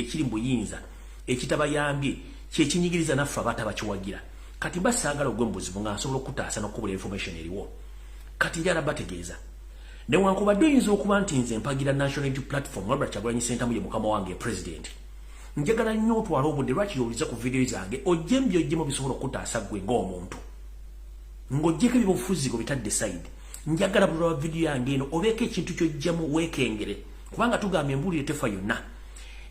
ekiri mbuyinza ekitabayambye kyekinyigiriza naffe abatabakiwagira kati basagala ogwembuzibu nga nsobola okutaasa n'okubula information eriwo kati njala bategeeza newankubadde oyinza okuba nti nze mpagira national unity platform wabula Kyagulanyi Ssentamu ye mukama wange president njagala nnyo otwala obudde lwaki yowuliza ku video zange ojjembi ojjemu bisobola okutaasa ggwe ng'omuntu ng'ojjeko ebyobufuzi go bitadde side njagala buli lwa video yange eno obeeko ekintu ky'ojjamu weekengere kubanga tugambye embulire tefa yonna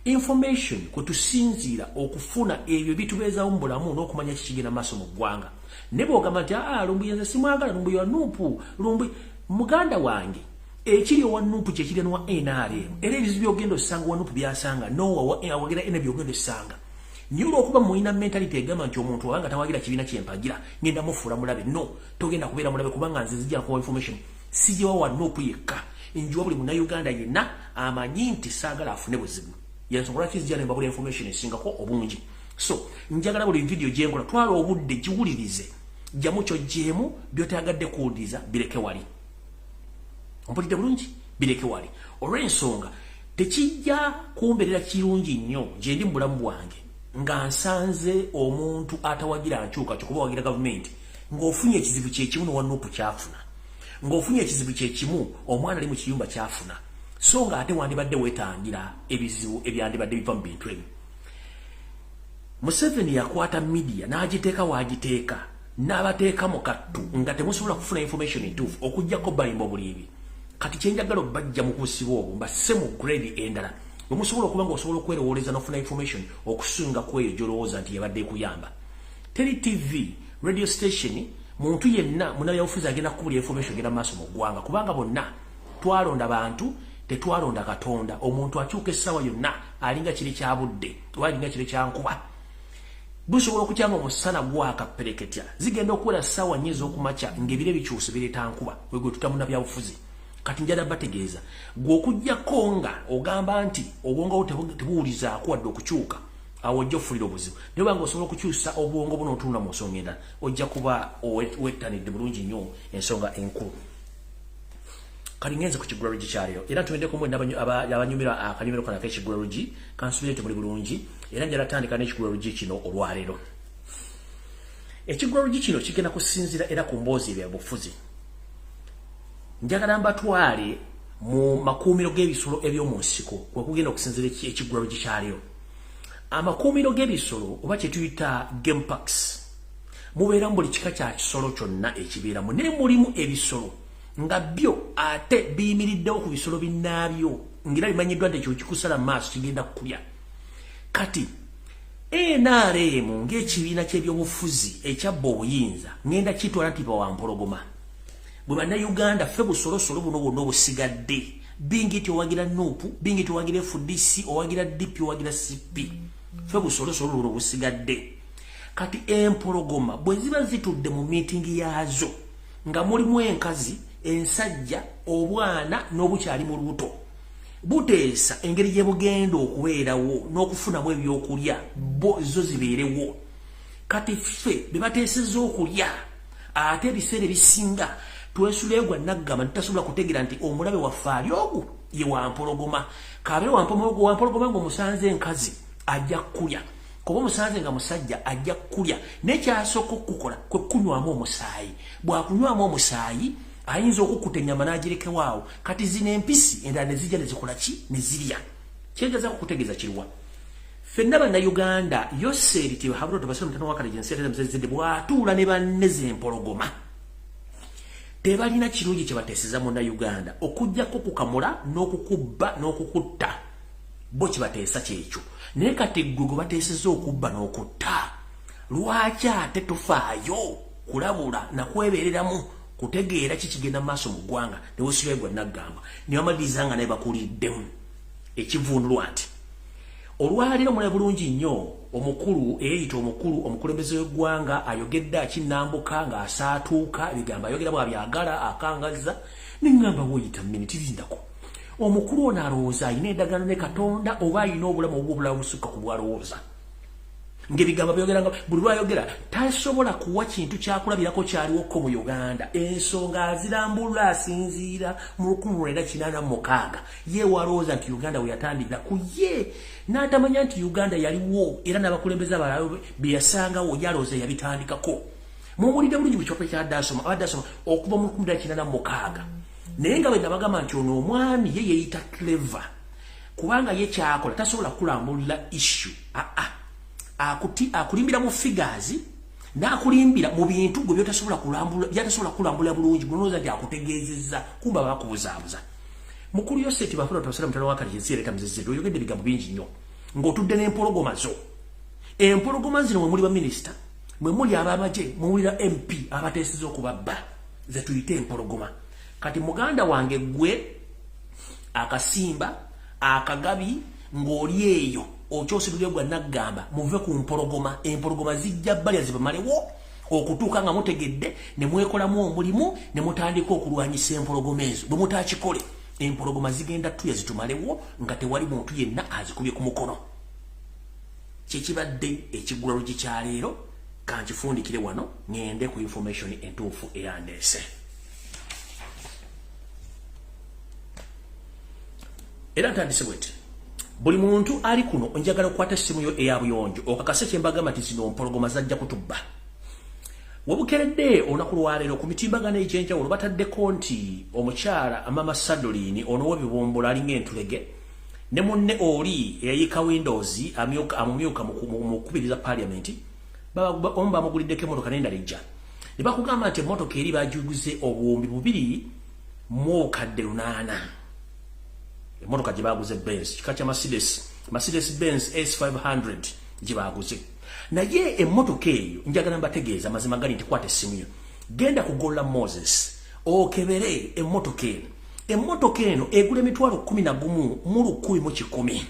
information kwe tusinziira okufuna ebyo bitubeezaawo mu bulamu n'okumanya kikigenda maaso mu ggwanga ne bw'ogamba nti Lumbuye nze simwagala Lumbuye wa Nuupu Lumbuye muganda wange ekiri owa Nuupu kyekiri n'owa NRM era ebizibu by'ogenda osanga owa Nuupu byasanga n'owa awagera ena by'ogenda osanga niyo olw'okuba mulina mentality egamba nti omuntu obanga tawagira kibiina kyempagira ngenda mufuula mulabe no togenda kubeera mulabe kubanga nze zijja kuwa information sijiwa wa Nuupu yekka njiwa buli munnayuganda yenna amanyi nti saagala afune buzibu yensonga lwaki zijja nembabula information esingako obungi so njagala buli video gyenkola twala obudde giwulirize jjamu kyojjeemu by'otayagadde kuwuliriza bireke wali ompulidde bulungi bireke wali olw'ensonga tekijja kumbeerera kirungi nnyo gye ndi mu bulamu bwange nga nsanze omuntu atawagira nkyuka kyo kuba wagira gavumenti ng'ofunye ekizibu kyekimu n'owa Nuupu kyafuna ng'ofunye ekizibu kyekimu omwana ali mu kiyumba kyafuna so nga ate wandibadde weetangira ebizibu ebyandibadde biva mu bintu ebyo Museveni yakwata media n'agiteeka waagiteeka n'abateeka mu kattu nga temusobola kufuna information entuufu okuggyako balimba obuliibi kati kyenjagala obbajja mu kusiba obwo mbasse mu grade endala bwe musobola okuba nga osobola okwerowooleza n'ofuna information okusinga ku eyo gy'olowooza nti yabadde ekuyamba teri TV radio station muntu yenna munnabyabufuzi agenda kukubula information genda maaso mu ggwanga kubanga bonna twalonda bantu tetwalonda Katonda omuntu akyuka essaawa yonna alinga kiri kya budde oba alinga kiri kya nkuba busobola okukyanga omusana gwakapereketya zigenda okuwera ssaawa nnyo ez'okumakya ng'ebire bikyuse bireeta nkuba wegwe tutamuna byabufuzi kati njala bategeeza gwe okuggyako nga ogamba nti obwongo tebuwulizaako wadde okukyuka awo ojja okufunira obuzibu naye banga osobola okukyusa obwongo buno otunula mu nsonga endala ojja kuba wettanidde bulungi nnyo ensonga enkulu kali ngenze ku kigulalogi kyaleero era tuwendeko mwe abanyumira akanyumiro kana k'ekigulalogi kansubire temuli bulungi era njala tandika n'ekigulalogi kino olwaleero ekigulalogi kino kigenda kusinzira era ku mboozi ebyabufuzi njagala mbatwale mu makuumiro g'ebisolo eby'omu nsiko kwe kugenda okusinzira ekigulalogi kyaleero amakuumiro g'ebisolo oba kye tuyita game parks mubeeramu buli kika kya kisolo kyonna ekibeeramu naye mulimu ebisolo nga byo ate biyimiriddewo ku bisolo binnaabyo ngira bimanyiddwa nti ekyo kikusala mu maaso kigenda kukulya kati NRM ng'ekibiina ky'ebyobufuzi ekyabba obuyinza ngenda kitwala nti bawampologoma bwe bannayuganda ffe busolosolo buno bwonna obusigadde bingi ti owagira Nuupu bingi ti owagira FDC owagira DP owagira CP ffe busolosolo buno obusigadde kati empologoma bwe ziba zitudde mu miitingi yaazo nga mulimu enkazi ensajja obwana n'obukyali mu lubuto buteesa engeri gye bugenda okubeerawo n'okufunamu ebyokulya bo zo zibeerewo kati ffe be bateesezza okulya ate ebiseera ebisinga twesuleegwa naggamba tutasobola kutegeera nti omulabe waffe ali ogwo ye wampologoma kabeere wampologoma ng'omusanze enkazi ajja kulya kuba omusanze nga musajja ajja kulya nekyasooka okukola kwe kunywamu omusaayi bwakunywamu omusaayi ayinza okukkuta ennyama n'agirekewaawo kati zino empisi endala ne zijja ne zikola ki ne zirya kyegezaako kutegeeza kiruwa ffenna bannayuganda yoseeri tihabula tobasire mutano wakati jenseereza musezedde bw'atuula ne banne z'empologoma tebalina kirungi kye bateeseza munnayuganda okugyako kukamula n'okukubba n'okukutta bo kibateesa kyekyo naye kati ggwe gwe bateeseza okubba n'okutta lwaki ate tufaayo kulabula nakwebeereramu kutegeera kikigenda mu maaso mu ggwanga ne wesuleegwa naggamba ne bamaliriza nga naye bakuliddemu ekivundulwa nti olwaleero mulabe bulungi nnyo omukulu eyeyita omukulu omukulembeze w'eggwanga ayogedde akinnambuka ng'asaatuuka ebigambo ayogera bwabyagala akangazza neŋŋamba woyita miniti lindako omukulu ono alowooza alina endagaano ne Katonda oba alina obulamu obw'obulamu busukka ku bwalowooza ngebigambo byogeranga buli lwayogera tasobola kuwa kintu kyakulabirako kyaliwo ko mu Uganda ensonga azirambulula asinziira mu 1986 ye walooza nti Uganda we yatandikira ku ye n'atamanya nti Uganda yaliwo era n'abakulembeze abalala byeyasangawo yalooza yabitandikako muwulidde bulungi mu kyope kya abadasoma okuva mu 1986 naye nga bwe nabagamba nti ono omwami ye yeeyita clever kubanga ye kyakola tasobola kulambulula issue akulimbira mu figures n'akulimbira mu bintu gwe byatasobola kulambula bulungi gunoza nti akutegeezezza kumba bakubuzaabuza mukulu Yoseti bafuna twasala mutalo wakati yensireta muziziro oyogedde bigambo bingi nnyo ng'otudde n'empologoma zo empologoma zino mwe muli ba minister mwe muli abamaje mwe muli MP abateeseza okubabba ze tuyite empologoma kati muganda wange gwe akasimba akagabi ng'oli eyo okyosidulye gwa nagamba muve ku mpologoma empologoma zijja balya zibamalewo okutuuka nga mutegedde ne mwekolamu omulimu ne mutandika okulwanyisa empologoma ezo bwe mutakikole empologoma zigenda tuya zitumalewo nga tewali muntu yenna azikubye ku mukono kyekibadde ekigulalo gikyaleero kankifundikire wano ngende ku information entuufu eyandeese era ntandise bweti buli muntu ali kuno njagala okukwata essimu yo eyabuyonjo okakase kyembagamba nti zino mpologoma zajja kutubba wabukeredde olunaku lwaleero ku mitimbagano egy'enjawulo bataddeko nti omukyala Mama Sadolini ono w'ebibombolo alinga entulege ne munne oli eyayika Windows amumyuka mu kubiriza parliament omu bamuguliddeko emmotoka n'endala ejja ne bakugamba nti emmotoka eri bajuguze obuwumbi 280 emotoka jibaguze Benz kikacha Mercedes Benz S500 jibaguze naye emotoka eyo njagala mbategeeza mazima gali nti kwate essimu yo genda kugolla Moses okebere emotoka eno egula emitwalo 11 mu 1010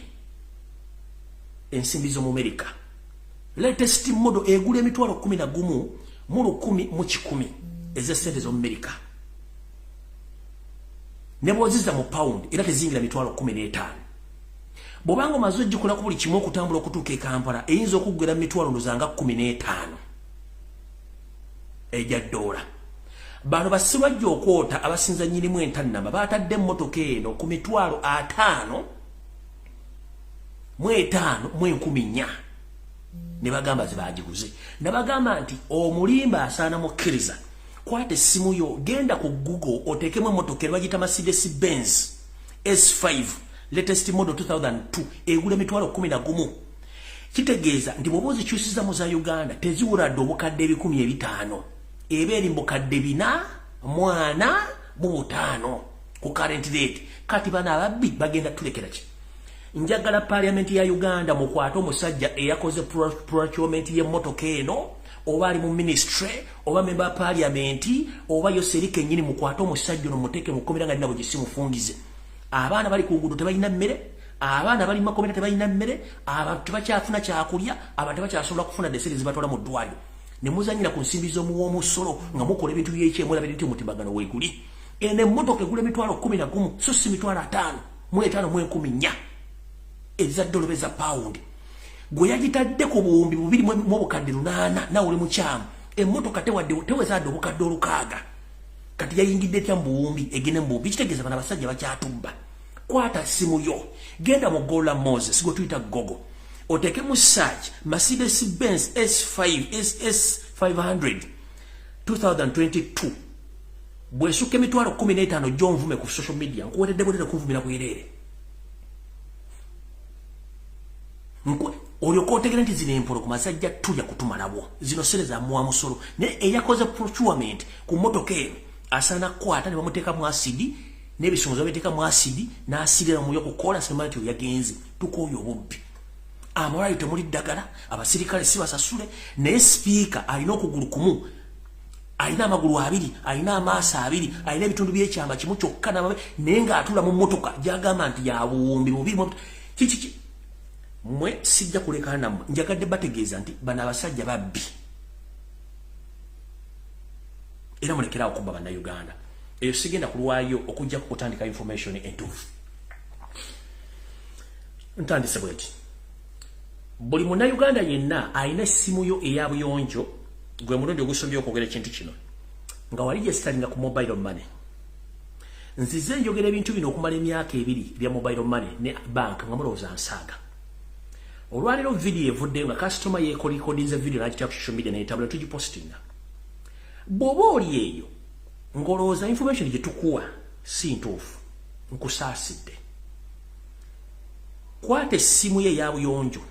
ensimbi zo mu America latest model egula emitwalo 11 mu 1010 ezesente zo mu America neboziza mu pound era tezingira mitwalo 15 bobanga mazo jikola ku buli kimu okutambula okutuuka e Kampala eyinza okugera mitwalo ndozanga 15 ejja dola bano basirwa jjo okwota abasinza nyirimu entannamba batadde emmotoka eno ku mitwalo 5 mu 10 ne bagamba zibagiguze nabagamba nti omulimba asaana mukkiriza kwate simu yo genda ku Google otekemu emmotoka bagita Mercedes Benz S5 latest model 2002 egula mitwalo 11 kitegeeza ndi bobozi kyusiza mu za Uganda teziwura obukadde 15 eberi mbukadde 4 mwana mu 5 ku current rate kati bana ababbi bagenda tulekera ki njagala parliament ya Uganda mu kwato omusajja eyakoze procurement y'emmotoka eno oba ali mu ministry oba member parliament oba yoserike nyini mu kwato omusajja no muteke mukomera nga ndabo gisimu fungize abaana bali ku ngudo tebalina mmere abaana bali makomera tebalina mmere abantu bakyafuna kyakulya abantu bakyasobola kufuna deseri zibatwala mu ddwaliro ne muzanyira ku nsimbi z'omuwo musolo nga mukola ebintu by'ekyemula bintu mutimbagano weeguli ene mmotoka egula emitwalo 11 so si mitwalo 5 mu 5 mu 10 eza dollars za pound gwe yagitadde ku buwumbi 2 mu bukadde 8 na uli mu kyamu emmotoka tewezadde obukadde 6 kati yayingidde tya mbuwumbi egene mbuwumbi kitegeeza bana basajja bakyatubba kwata simu yo genda mu Gola Moses go Twitter gogo oteke mu search Mercedes Benz S5 SS500 2022 bwesuke mitwalo 15 John Vume ku social media nkuwetedde bwetedde kuvumira bwerere olyokotegera nti zino empologoma zajja tulya kutumalabo zino sere za mwamusolo ne eyakoze procurement ku motoka eno asana kwata ne bamuteeka mu acid n'ebisonzo bateeka mu acid n'asidira mu yokukola semati yagenze tukoyo obubbi amalayo temuli ddagala abasirikale si basasule ne speaker alina okugulu kumu alina amagulu 2 alina amaaso 2 alina ebitundu by'ekyamba kimu kyokka naye nga atula mu motoka gyagamba nti yabuwumbi bubiri kiki mwe sijja kulekana nammwe njagadde bategeeza nti bana abasajja babbi era mulekera okubba bana Uganda eyo sigenda kulwayo okujja kutandika information entuufu ntandise bweti buli muna Uganda yenna alina essimu yo eyabuyonjo gwe mulundi ogusombye okwogera ekintu kino nga wali gesitalinga ku mobile money. Nzize njogera ebintu bino okumala emyaka 2 bya mobile money ne bank nga mulowooza nsaaga. Olwaliro video evudde nga customer yeekolikodinze video n'agitya ku social media n'etabula tugipostinga. Bw'oba oli eyo ng'olowooza information gye tukuwa si ntuufu nkusaasidde. Kwata essimu ye eyabuyonjo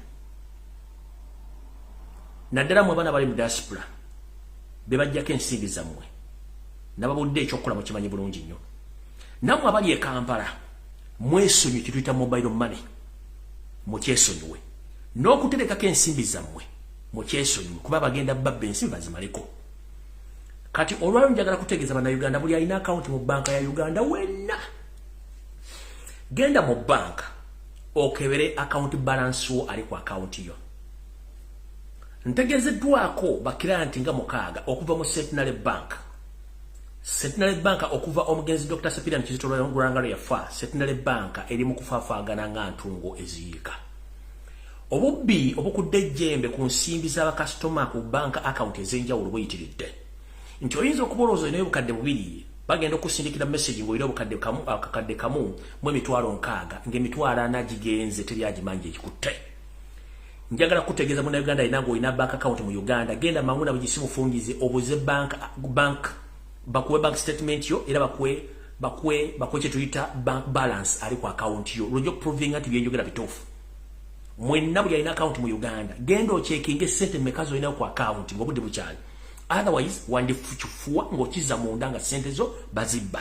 naddala mu abaana bali mu diaspora be bajjako ensimbi zammwe nababudde ekyokukola mukimanyi bulungi nnyo. Nammwe abali e Kampala mwesonyiwe kye tuyita mobile money mukyesonyiwe n'okuterekako ensimbi zammwe mukyesonyiwe kuba bagenda babba ensimbi bazimaleko. Kati olwaliro njagala kutegeeza bannayuganda buli alina akawunti mu banka ya Uganda wenna genda mu banka okebere account balance wo ali ku account yo. Ntegezeddwako bakirayinti nga 6 okuva mu Centenary Bank. Centenary Bank okuva omugenzi Dr. Sepirian Kizito Lwangaro yafa. Centenary Bank eri mu kufaafagana nga ntungo eziyiika. Obubbi obukudde ejjembe ku nsimbi z'abakasitoma ku banka account ez'enjawulo buyitiridde. Nti oyinza okubolooza olina obukadde 2 bagenda okusindikira message ng'olina akakadde kamu mu emitwalo 6 ng'emitwalo 4 gigenze teri agimanja ekikutte. Njagala kutegeeza muna Uganda ina ng'olina bank account mu Uganda genda mangu na bugisimu fungize obuze bank bakuwe bank statement yo era bakuwe kye tuyita bank balance ali ku account yo lwojja proving ati byenjogera bituufu. Mwenna buli alina account mu Uganda genda ochekinge sente mmeka z'olina ku account ng'obudde bukyali. Otherwise wandifuchufua ngochiza munda nga sente zo bazibba.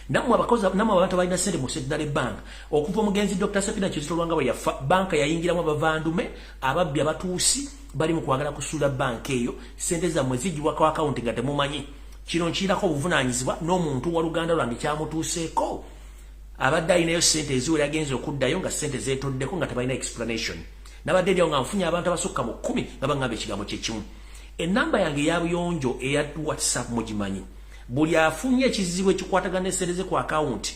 Namwe abantu balina sente mu Centenary Bank okuva omugenzi Dr. Sepirian Kizito Lwangaro yafa banka yayingiramu abavandume ababbi abatuusi bali mu kwagala kusuula banka eyo sente zammwe ziggibwa ku account nga temumanyi. Kino nkiirako obuvunaanyizibwa n'omuntu wa Luganda lwange kyamutuuseeko abadde alinayo sente eziwera agenza okuddayo nga sente zeetoddeko nga tebalina explanation. Nabadde eryawo nga nfunye abantu abasukka mu 10 nga baŋŋamba ekigambo kyekimu. Enamba yange eyabuyonjo eya WhatsApp mugimanyi. Buli afunye ekizibu ekikwatagana n'essente ze ku account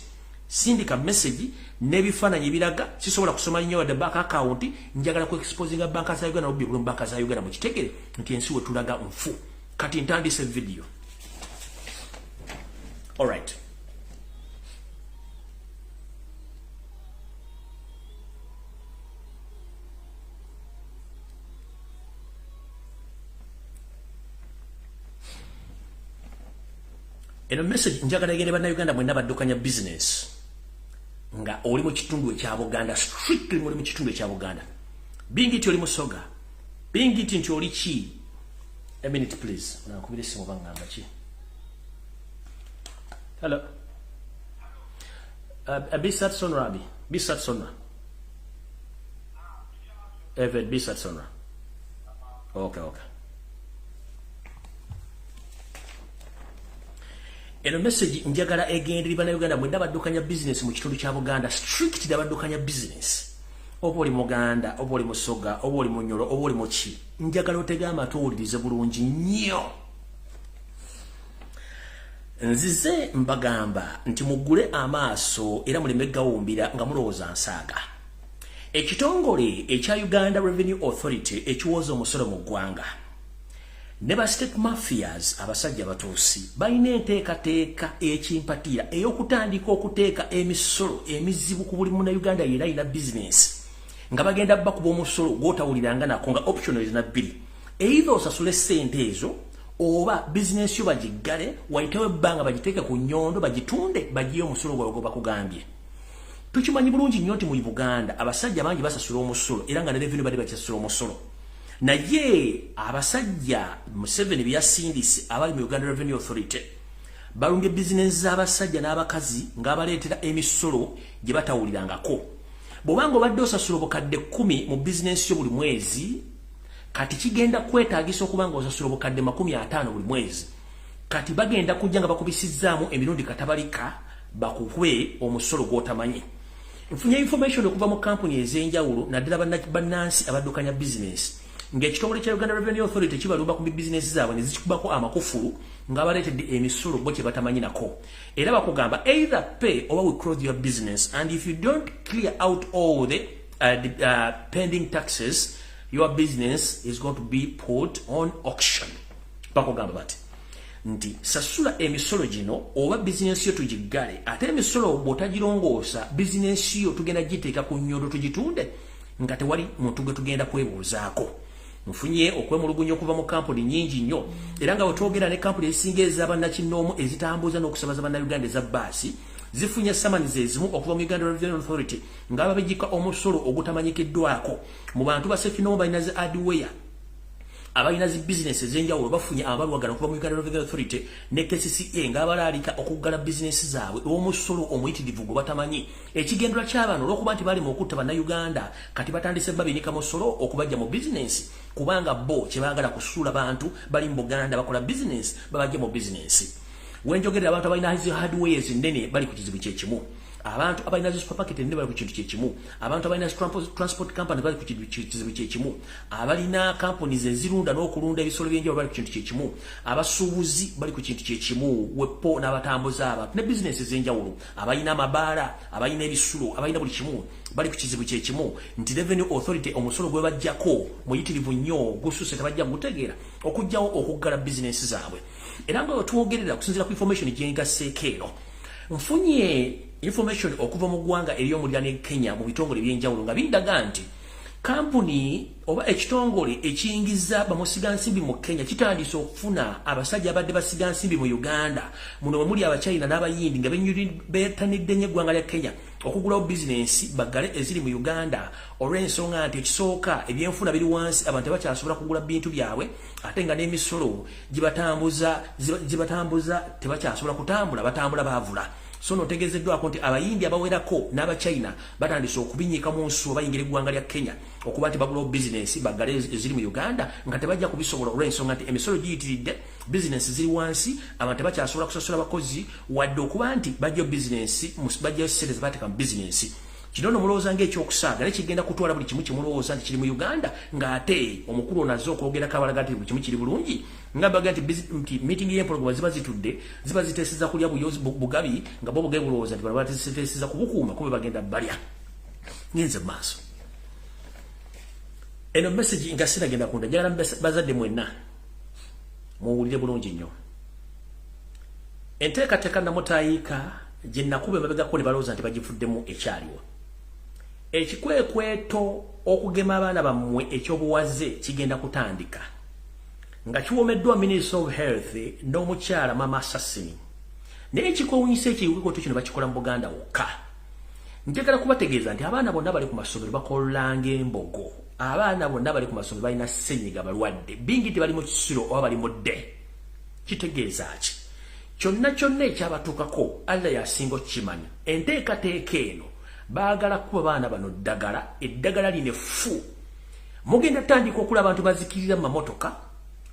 sindika message n'ebifaananyi biraga sisobola kusoma nnyo wadde bank account njagala ku exposinga banka za Uganda n'obubbi buli banka za Uganda mu kitegere nti ensi we tulaga nfu. Kati ntandise video. Alright. Eno message njagala egende bannayuganda mwenna baddukanya business nga oli mu kitundu ekya Buganda, strictly muri mu kitundu ekya Buganda. Bingiti oli musoga, bingiti nti oli ki. A minute please, nakubira esimu bangamba ki. Hello. Bisat Sonrabi, Bisat Sonra. Evet, Bisat Sonra. Okay. Eno message njagala egende libana Uganda mwenda baddukanya business mu kitundu kya Buganda, strict baddukanya business. Oba oli Muganda, oba oli Musoga, oba oli Munyoro, oba oli Muki. Njagala otega amatuulirize bulungi nnyo. Nzize mbagamba nti mugule amaaso era muleme gawumbira nga mulowooza nsaaga. Ekitongole ekya Uganda Revenue Authority ekiwooza omusolo mu ggwanga ne ba state mafias abasajja batuusi balina enteekateeka ekimpatiira ey'okutandika okuteeka emisolo emizibu ku buli muna Uganda era alina business nga bagenda bakuba omusolo gw'otawuliranga nako nga optional ezina 2 either osasule ssente ezo oba business yo bagiggale wayitewo ebbanga bagiteeke ku nnyondo bagitunde bagiye omusolo gwawe bakugambye. Tukimanyi bulungi nnyo nti mu Buganda abasajja bangi basasula omusolo era nga ne revenue bali bakisasula omusolo. Naye abasajja Museveni byasindise abali mu Uganda Revenue Authority balunge business z'abasajja n'abakazi ng'abaleetera emisolo gye batawulirangako. Bw'obanga obadde osasula obukadde 10 mu business yo buli mwezi kati kigenda kwetaagisa okuba nga osasula obukadde 50 buli mwezi. Kati bagenda kujja nga bakubisizzaamu emirundi katabalika bakuwe omusolo gw'otamanyi. Nfunye information okuva mu kampuni ez'enjawulo naddala bannansi abaddukanya business ng'ekitongole kya Uganda Revenue Authority kibalumba ku business zaabwe ne zikikubako amakufulu ng'abaleetedde emisolo bo kye batamanyi nako. Era bakugamba either pay or we close your business, and if you don't clear out all the pending taxes your business is going to be put on auction. Bakogamba bati nti sasula emisolo gino oba business yo tugigale ate emisolo bw'otagirongoosa business yo tugenda giteeka ku nnyondo tugitunde nga tewali muntu gwe tugenda kwebuuzaako. Nfunye okwemulugunya okuva mu kampuni nyingi nnyo era nga wetwogera ne kampuni ezisinga ez'abannakinnoomu ezitambuza n'okusabaza bannayuganda eza bbaasi zifunye samanizi ezimu okuva mu Uganda Revenue Authority ng'ababeggyika omusolo ogutamanyikiddwako mu bantu basekinoomu balina zi hardware abalina zi business ez'enjawulo bafunye abalwagala okuva mu Uganda Revenue Authority ne KCCA ng'abalaalika okuggala business zaabwe omusolo omuyitirivu gwe batamanyi. Ekigendera ky'abantu olw'okuba nti bali mu okutta bannayuganda kati batandise babinika musolo okubajja mu business kubanga bo kye baagala kusuula bantu bali mu Buganda bakola business babajja mu business. Wenjogerera abantu abalina zi hardwares nnene bali ku kizibu kyekimu. Abantu abalina zi supermarket nnene bali ku kintu kyekimu. Abantu abalina transport company bali ku kizibu kyekimu. Abalina companies ezirunda n'okulunda ebisolo by'enjawulo bali ku kintu kyekimu. Abasuubuzi bali ku kintu kyekimu. Wepo n'abatambuza abantu ne business ez'enjawulo. Abalina amabaala, abalina ebisulo, abalina buli kimu bali ku kizibu kyekimu. Nti Revenue Authority omusolo gwe bajjako muyitirivu nnyo gususse tebajja gutegeera okujjawo okuggala business zaabwe. Era nga twongerera okusinziira ku information gyengasseeko eno nfunye information okuva mu ggwanga ery'omulira ne Kenya mu bitongole by'enjawulo nga bindaga nti kampuni oba ekitongole ekiyingiza bamusigansimbi mu Kenya kitandise okufuna abasajja abadde basigansimbi mu Uganda muno muli abachina n'abayindi nga beetanidde nnyo eggwanga lya Kenya okugulawo business bagale eziri mu Uganda olw'ensonga nti ekisooka ebyenfuna biri wansi abantu tebakyasobola kugula bintu byabwe ate nga n'emisolo gibatambuza tebakyasobola kutambula batambula baavula. So notegezeddwako nti abayindi abawerako n'abachina batandise okubinyiika mu nsuwa bayingira eggwanga lya Kenya okuba nti bagulawo business bagale eziri mu Uganda nga tebajja kubisobola olw'ensonga nti emisolo giyitiridde business ziri wansi abantu tebakyasobola kusasula bakozi wadde okuba nti bajja business bajja ssente zebateeka mu business. Kino no mulowooza ng'ekyokusaaga ne kigenda kutwala buli kimu kimulowooza nti kiri mu Uganda ng'ate omukulu onaze okwogerako abalaga nti buli kimu kiri bulungi nga baga nti meeting y'empologoma ziba zitudde ziba ziteeseza kulya bugabi nga bo bugabi bulowooza nti bano bateeseza kubukuuma kube bagenda balya. Ngenze maaso eno message nga sinagenda kunda njagala bazadde mwenna muwulire bulungi nnyo. Enteekateeka namutayiika gye nakube mabegako ne balowooza nti bagifuddemu ekyaliwo. Ekikwekweto okugema abaana bammwe ekyobuwaze kigenda kutandika nga kiwomeddwa Minister of Health n'omukyala Mama Assassin. Naye ekikoowunyisa ekiwikweto kino bakikola mu Buganda wokka. Njagala kubategeeza nti abaana bonna bali ku masomero bakolanga embogo. Abaana bonna bali ku masomero balina ssenyiga balwadde bingi tebali mu kisiro oba bali mudde. Kitegeeza ki? Kyonna ekyabatuukako Allah yasinga okukimanya. Enteekateeka eno baagala kuba baana bano eddagala line fu. Mugenda tandika okula abantu bazikirira mu mamotoka,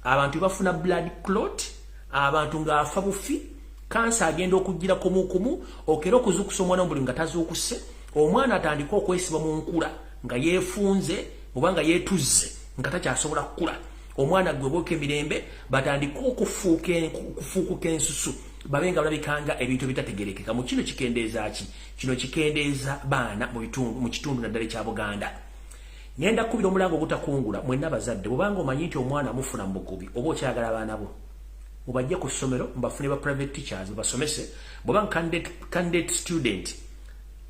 abantu bafuna blood clot, abantu ng'afa bufi, kansa agenda okugira kumu okera okuzukusa omwana omubuli nga tazuukuse, omwana atandika okwesiba mu nkula nga yeefunze oba nga yeetuzze nga takyasobola kukula. Omwana gwe bwoka emirembe batandika okufuukuka ensusu babenga balabikanga ebintu bitategerekeka. Mu kino kikendeeza ki? Kino kikendeeza baana mu kitundu naddala ekya Buganda. Ngenda kubira omulango ogutakungula mwenna bazadde bw'obanga omanyi nti omwana amufuna mu bugubi oba okyagala abaana bo mubajje ku ssomero mbafune ba private teachers basomese. Bw'obanga candidate student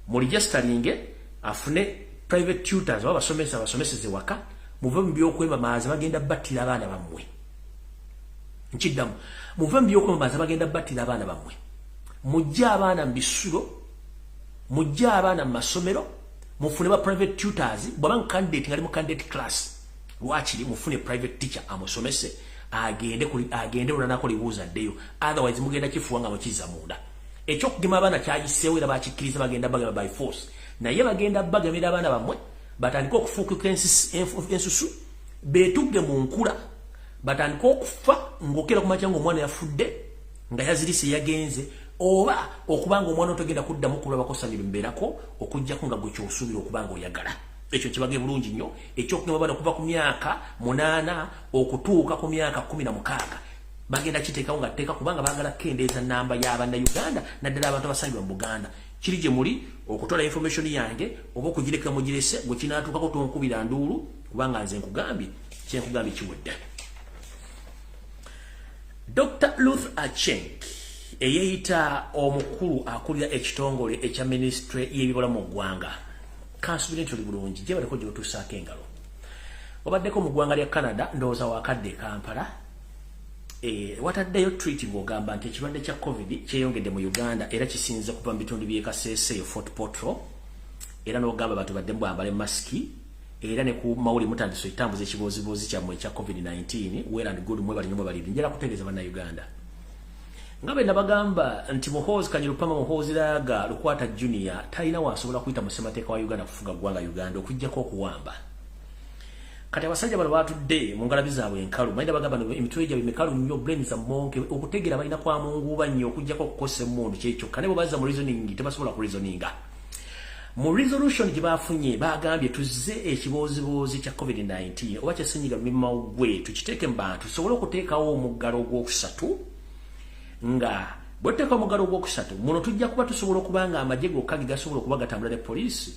mu registeringe afune private tutors oba basomeseze waka muve mu by'okwemamaaza bagenda battira abaana bammwe. Nkiddamu muve mu by'okwemamaaza bagenda battira abaana bammwe. Mujje abaana mu bisulo, mujje abaana mu masomero, mufune ba private tutors. Bw'abanga candidate ngali mu candidate class lwakiri mufune private teacher amusomese agende olwanako libuuza ddeyo, otherwise mugenda kifuwa nga mukiza munda. Ekyokugema abaana kyayiseewo era bakikkiriza bagenda bagema by force, naye bagenda bagemera abaana bammwe batandika okufuukuka ensusu beetugge mu nkula batandika okufa ng'okera ku makya ng'omwana yafudde nga yazirise yagenze oba okubanga omwana otogenda kuddamu kulabako sanira mbeerako okujjako nga gwe kyosuubira okubanga oyagala. Ekyo kibage bulungi nnyo ekyokugema abaana okuva ku myaka 8 okutuuka ku myaka 16 bagenda kiteekawo nga tteeka kubanga baagala kendeeza nnamba y'Abannayuganda naddala abantu abasangibwa mu Buganda. kiri gye muli okutola information yange oba okugireka mugirese gwe kinatuukako tonkubira nduulu kubanga nze nkugambye kyenkugambye kiwedde. Dr. Ruth Acheng eyeyita omukulu akulira ekitongole ekya ministry y'ebikola mu ggwanga kansubire nti oli bulungi gye baleko gye otuusaako engalo obaddeko mu ggwanga lya Canada ndowooza wakadde Kampala wataddeyo tweet ng'ogamba nti ekirwadde kya COVID kyeyongedde mu Uganda era kisinze kuva mu bitundu by'e Kasese Fort Portal era n'ogamba abantu badde bwambale masiki era ne ku mawuli mutandise ekitambuza ekibooziboozi kyammwe ekya COVID-19 well and good mwe bali nnyo balidde njala kutegeeza bannayuganda nga bwe nabagamba nti Muhoozi Kanyirupama Muhoozi Laaga Lukwata Junior talina wasobola kuyita mu ssemateeka wa Uganda kufuga ggwanga Uganda okuggyako okuwamba kati abasajja bano batudde mu ngalabi zaabwe enkalu mayinda bagamba emitwe gyabwe mikalu nnyo brain za monke okutegeera balina kwa munguuba nnyo okuggyako okukosa emmundu kyekyo kane bwe bazza mu reasoning tebasobola ku reasoninga mu resolution gye bafunye bagambye tuzze ekibooziboozi kya COVID-19 oba kya ssennyiga Lumbuye tukiteeke mu bantu tusobole okuteekawo omuggalo ogwokusatu nga bwetteeka omuggalo ogwokusatu muno tujja kuba tusobola okubanga amagye gokka ge gasobola okuba gatambula ne poliisi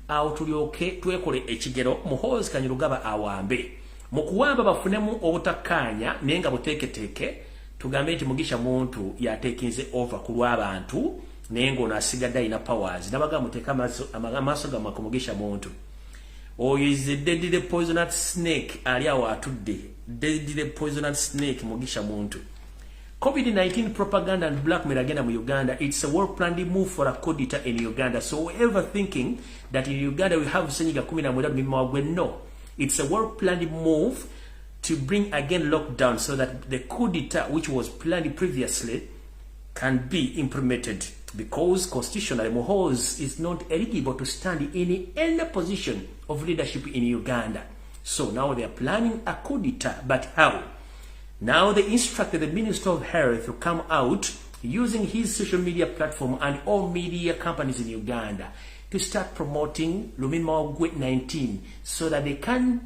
awo tulyoke twekole ekigero Muhoozi Kanyirugaba awambe mu kuwamba bafunemu obutakkaanya naye nga buteeketeeke tugambe nti Mugisha muntu yateekinze over ku lw'abantu naye ng'ono asigadde alina powers nabaga muteeka amaaso gamwe ku Mugisha muntu oyo is a deadly poisonous snake ali awo atudde deadly poisonous snake Mugisha muntu. COVID-19 propaganda and blackmail again in Uganda, it's a well-planned move for a coup d'etat in Uganda. So whoever thinking that in Uganda we have Senyiga Kumina Mudabimawagwe, no. It's a well-planned move to bring again lockdown so that the coup d'etat which was planned previously can be implemented because constitutionally Muhoozi is not eligible to stand in any position of leadership in Uganda. So now they are planning a coup d'etat, but how? Now they instructed the Minister of Health to come out using his social media platform and all media companies in Uganda to start promoting COVID-19 so that they can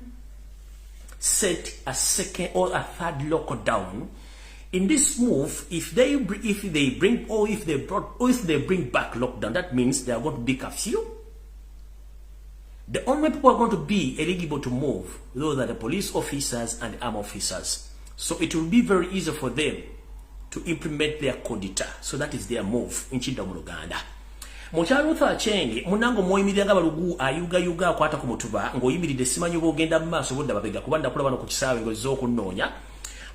set a second or a third lockdown. In this move, if they bring back lockdown, that means they are going to be curfew. The only people who are going to be eligible to move, those are the police officers and armed officers. So it will be very easy for them to implement their coup d'etat. So that is their move in Uganda. Mukyalo Ruth Acheng munango moyimiranga balugu ayuga akwata ku mutuba ng'oyimiridde simanyi bw'ogenda mu maaso bodda babega kubanda kulaba no ku kisaawe ng'ozza okunnoonya.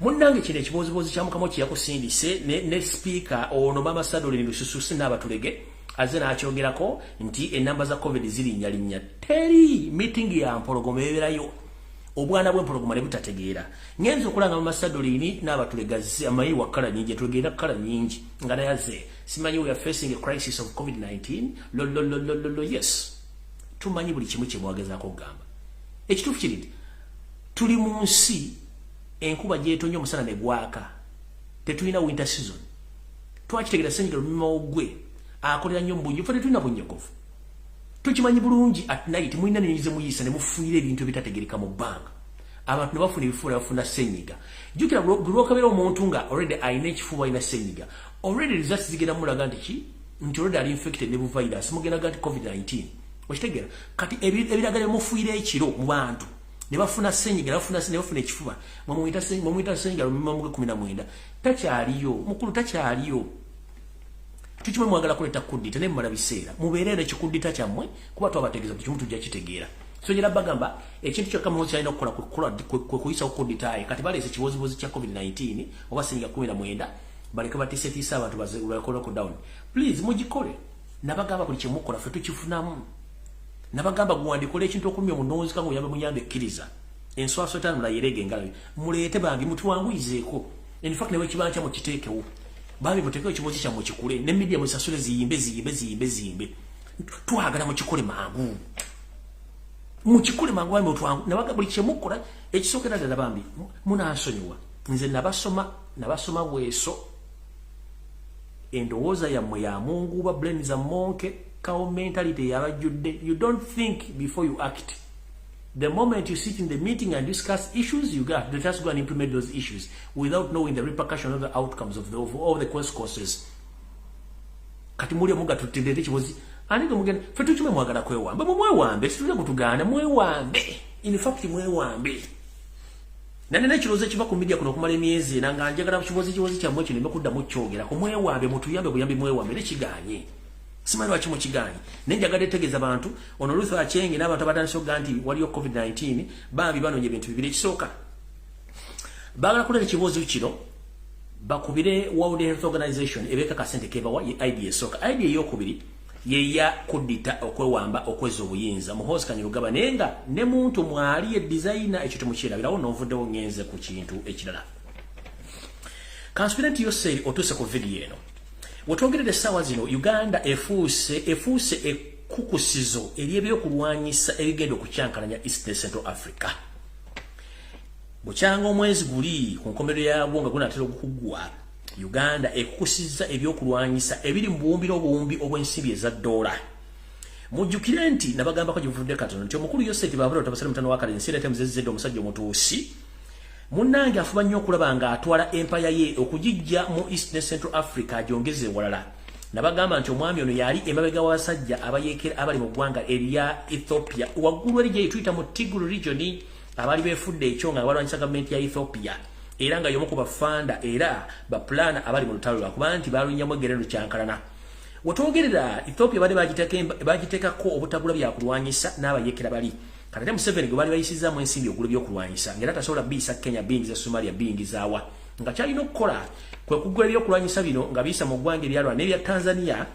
Munnange kino ekiboozibozi kya Mukama kiyakusindise ne speaker ono Mama Sadoli Lusususi n'abatulege azze n'akyogerako nti ennamba za COVID zirinnya teri meeting ya mpologoma ebeerayo. Obwana bw'empologoma ne butategeera. Ngenzo okulanga Mama Sadolini n'abatulegazi amayi wa kala nyingi tugenda kala nyingi nga nayaze simanyi we are facing a crisis of COVID-19 yes tumanyi buli kimu kye mwagezaako okugamba ekituufu kiri tuli mu nsi enkuba gyetonnya omusana ne gwaka tetulina winter season twakitegeera Senyiga Lumbuye akolera nnyo mu bunyogovu tetulina bunyogovu tukimanyi bulungi at night mulina nenyize muyisa ne mufuuyira ebintu ebitategereka mu bbanga abantu ne bafuna ebifuula bafuna Senyiga jjukira lw'okabeera omuntu nga already alina ekifuba alina Senyiga already results zigenda mulaga nti already ali infected ne bu virus mugenda gati COVID-19 okitegeera kati ebiragala mufuuyira ekiro mu bantu ne bafuna Senyiga ne bafuna ekifuba mwamuyita Senyiga Lumbuye 19 takyaliyo mukulu takyaliyo tukimanyi mwagala kuleta kudita ne mmala biseera mubeerera ekikudita kyammwe kuba twabategeeza kimu tujja kitegeera so njera bagamba ekintu kyokka Muhoozi alina okukola kuyisa okuditaye kati baleese ekibozibozi kya COVID-19 oba Senyiga 19 baleke batiisetiisa abantu bakola lockdown please mugikole nabagamba buli kyemukola ffe tukifunamu nabagamba guwandikola ekintu okulumya omunonzi kangu yambe muyambe ekkiriza enswaso etaano mulayirege engalabi muleete bange mutuwanguyizeeko in fact newe ekibanja mukiteekewo bambi muteekewo ekibozi kyammwe kikule ne media musasule ziyimbe twagala mukikole mangu mukikule mangu bambi mutwangu nabaga buli kyemukola ekisookera ddala bambi munansonyiwa nze nabasoma bweso endowooza yammwe ya mungu ba brain za monke kao mentality yabajjudde you don't think before you act. The moment you sit in the meeting and discuss issues, you just go and implement those issues without knowing the repercussions of the outcomes of all the consequences. kati muli omuga tutendere kibozi ani ko mugenda fe tukime mwagala kwewamba mwewambe situle kutugana mwewambe in fact mwewambe nane kiroze kiva ku media kuno kumala emyezi nanga njagala kibozi kyamwe kino mekudda mu kyogera ko mwewambe mutuyambe buyambi mwewambe nekiganye simani wa kimu kiganye nenjagala tegeza abantu ono Ruth Achengi n'abantu abatanso ganti waliyo COVID-19 babi banonye ebintu bibiri kisoka bagala kulera kibozi kino bakubire World Health Organization ebeka kasente kebawa idea soka idea yokubiri yeya kudita okwewamba okweza obuyinza muhozi kanyirugaba nenga ne muntu mwali designer ekyo temukirabirawo novudde ongenze ku kintu ekirala conspirant yose otuse ku video eno wotogere sawa zino Uganda efuse ekukusizo eryebyo kulwanyisa ebigendo kucyankalanya East Central Africa buchanga omwezi guli ku nkomerero ya bwonga gunatera okugwa Uganda ekukusiza ebyokulwanyisa ebiri mbumbiro obumbi obwensibi eza dola mujjukire nti nabagamba ko givudde katono nti omukulu yose tibabula tabasale mutano wa kalensi era temuzezedde omusajja omutuusi munnange afuba nnyo okulaba nga atwala empaya ye okugijja mu East Central Africa agyongeze walala nabagamba nti omwami ono yali emabega w'abasajja abayeekera abali mu ggwanga erya Ethiopia waggulu eri gye tuyita mu Tigray region abali befudde ekyo nga balwanyisa gavumenti ya Ethiopia era nga yomu ku bafanda era baplana abali mu lutalo lwakuba nti balunyamu egerero kyankalana wotwogerera Ethiopia bali bagiteekako obutagula byakulwanyisa n'abayeekera bali kati Museveni gwe bali bayisizaamu ensimbi ogula byokulwanyisa ngera tasobola biisa Kenya bingi za Somalia bingi zaawa nga kyalina okukola kwe kugula ebyokulwanyisa bino nga biisa mu ggwanga eryalwa n'ebya Tanzania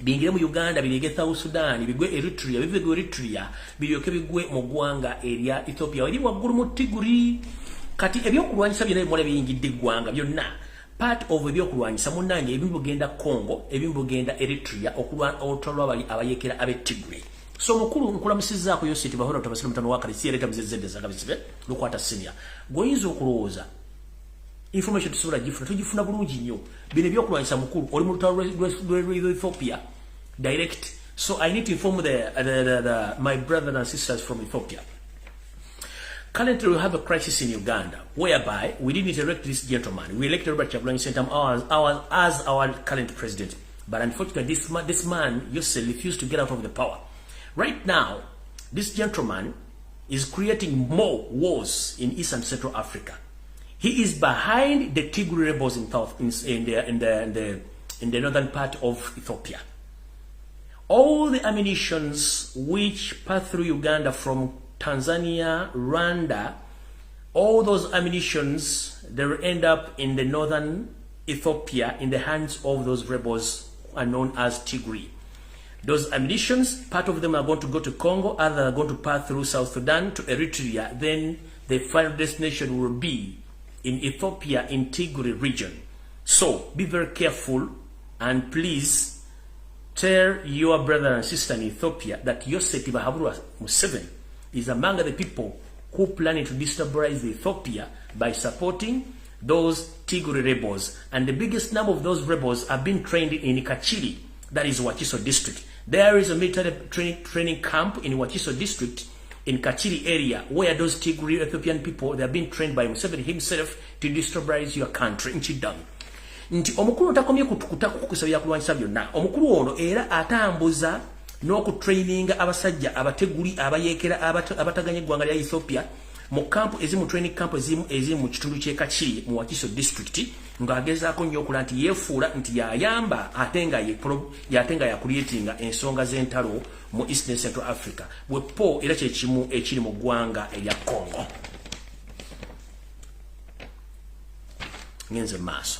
bingire mu Uganda birege South Sudan bigwe Eritrea biryoke bigwe mu ggwanga erya Ethiopia eri waggulu mu Tigray kati ebyokulwanyisa byonna ebimala biyingidde eggwanga byonna part of ebyokulwanyisa munnange ebimu bugenda Congo ebimu bugenda Eritrea olutalo abali abayeekera ab'e Tigray so mukulu nkulamusizaako yose tibahora tabasira mutano wakalisi ereta muzezedde zagabisibe lukwata senior goyinza okulowooza information tusobola gifuna tugifuna bulungi nnyo bino ebyokulwanyisa mukulu oli mu lutalo lwa Ethiopia direct so I need to inform my brothers and sisters from Ethiopia. Currently, we have a crisis in Uganda, whereby we didn't elect this gentleman. We elected Robert Kyagulanyi Ssentamu as our current president. But unfortunately, this man, Yosef, refused to get out of the power. Right now, this gentleman is creating more wars in East and Central Africa. He is behind the Tigray rebels in the northern part of Ethiopia. All the ammunitions which pass through Uganda from Tanzania, Rwanda, all those ammunitions, they will end up in the northern Ethiopia in the hands of those rebels who are known as Tigray. Those ammunitions, part of them are going to go to Congo, others are going to pass through South Sudan to Eritrea. Then the final destination will be in Ethiopia, in Tigray region. So be very careful and please tell your brother and sister in Ethiopia that Yosef Museveni is among the people who planning to destabilize Ethiopia by supporting those Tigray rebels. And the biggest number of those rebels have been trained in Kachiri, that is Wakiso district. There is a military training camp in Wakiso district in Kachiri area where those Tigray Ethiopian people, they have been trained by Museveni himself to destabilize your country. Nti omukulu takomye kutukuta kukusabya kulwanyisa byonna. Omukulu ono era atambuza n'okutraininga abasajja abateguli abayeekera abataganye eggwanga lya Ethiopia mu camp ezimu training camp ezimu mu kitundu ky'e Kachiri mu Wakiso district ng'agezaako nnyo okulaba nti yeefuula nti yayamba ate nga yakuleetinga ensonga z'entalo mu East and Central Africa bwepo era kyekimu ekiri mu ggwanga erya Congo. Ngenze maaso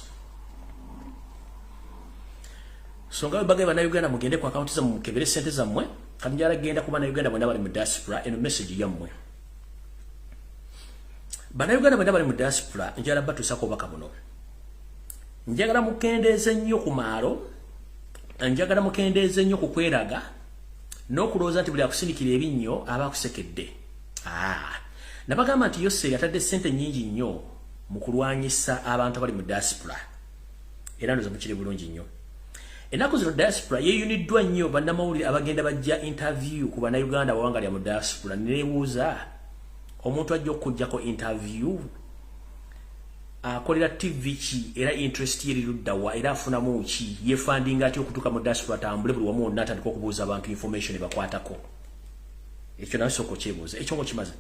songa bagay bannayuganda mugende ku akaunti zammwe mukebere ssente zammwe kati njala genda ku bannayuganda bonna bali mu diaspora eno message yammwe. Bannayuganda bonna bali mu diaspora njala batuusako obubaka buno. Njagala mukendeeze nnyo ku maalo, njagala mukendeeze nnyo ku kweraga n'okulowooza nti buli akusindikira ebinnyo aba akusekedde. Nabagamba nti Yoseri atadde ssente nnyingi nnyo mu kulwanyisa abantu abali mu diaspora era ndowooza mukiri bulungi nnyo. Ennaku zino diaspora yeeyuniddwa nnyo bannamawulire abagenda bajja interview ku bannayuganda bawanga lya mu diaspora. Neebuuza omuntu ajja okujjako interview akolera TV ki era interest ye luddawa era afunamu ki ye funding ati okutuka mu diaspora tambule buli wamu natandika okubuuza abantu information ebakwatako ekyo nawe soko kyebuuza ekyo ngo kimaze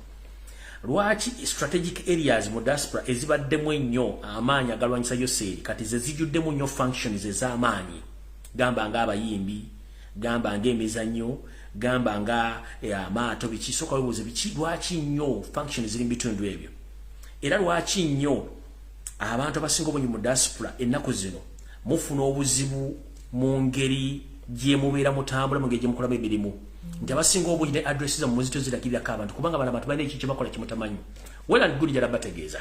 lwaki strategic areas mu diaspora ezibaddemu ennyo amaanyi agalwanyisa yose kati ze zijjuddemu nnyo functions ez'amaanyi gamba nga abayimbi gamba nga emizannyo gamba nga amaato biki soka webuuze biki lwaki nnyo functions ziri mu bitundu ebyo era lwaki nnyo abantu abasinga obungi mu diaspora ennaku zino mufuna obuzibu mu ngeri gye mubeera mutambula mu ngeri gye mukolamu emirimu nti abasinga obungi ne address za muzito zirakirako abantu kubanga bano abantu balina ekyo bakola kimutamanyi well and good jala bategeeza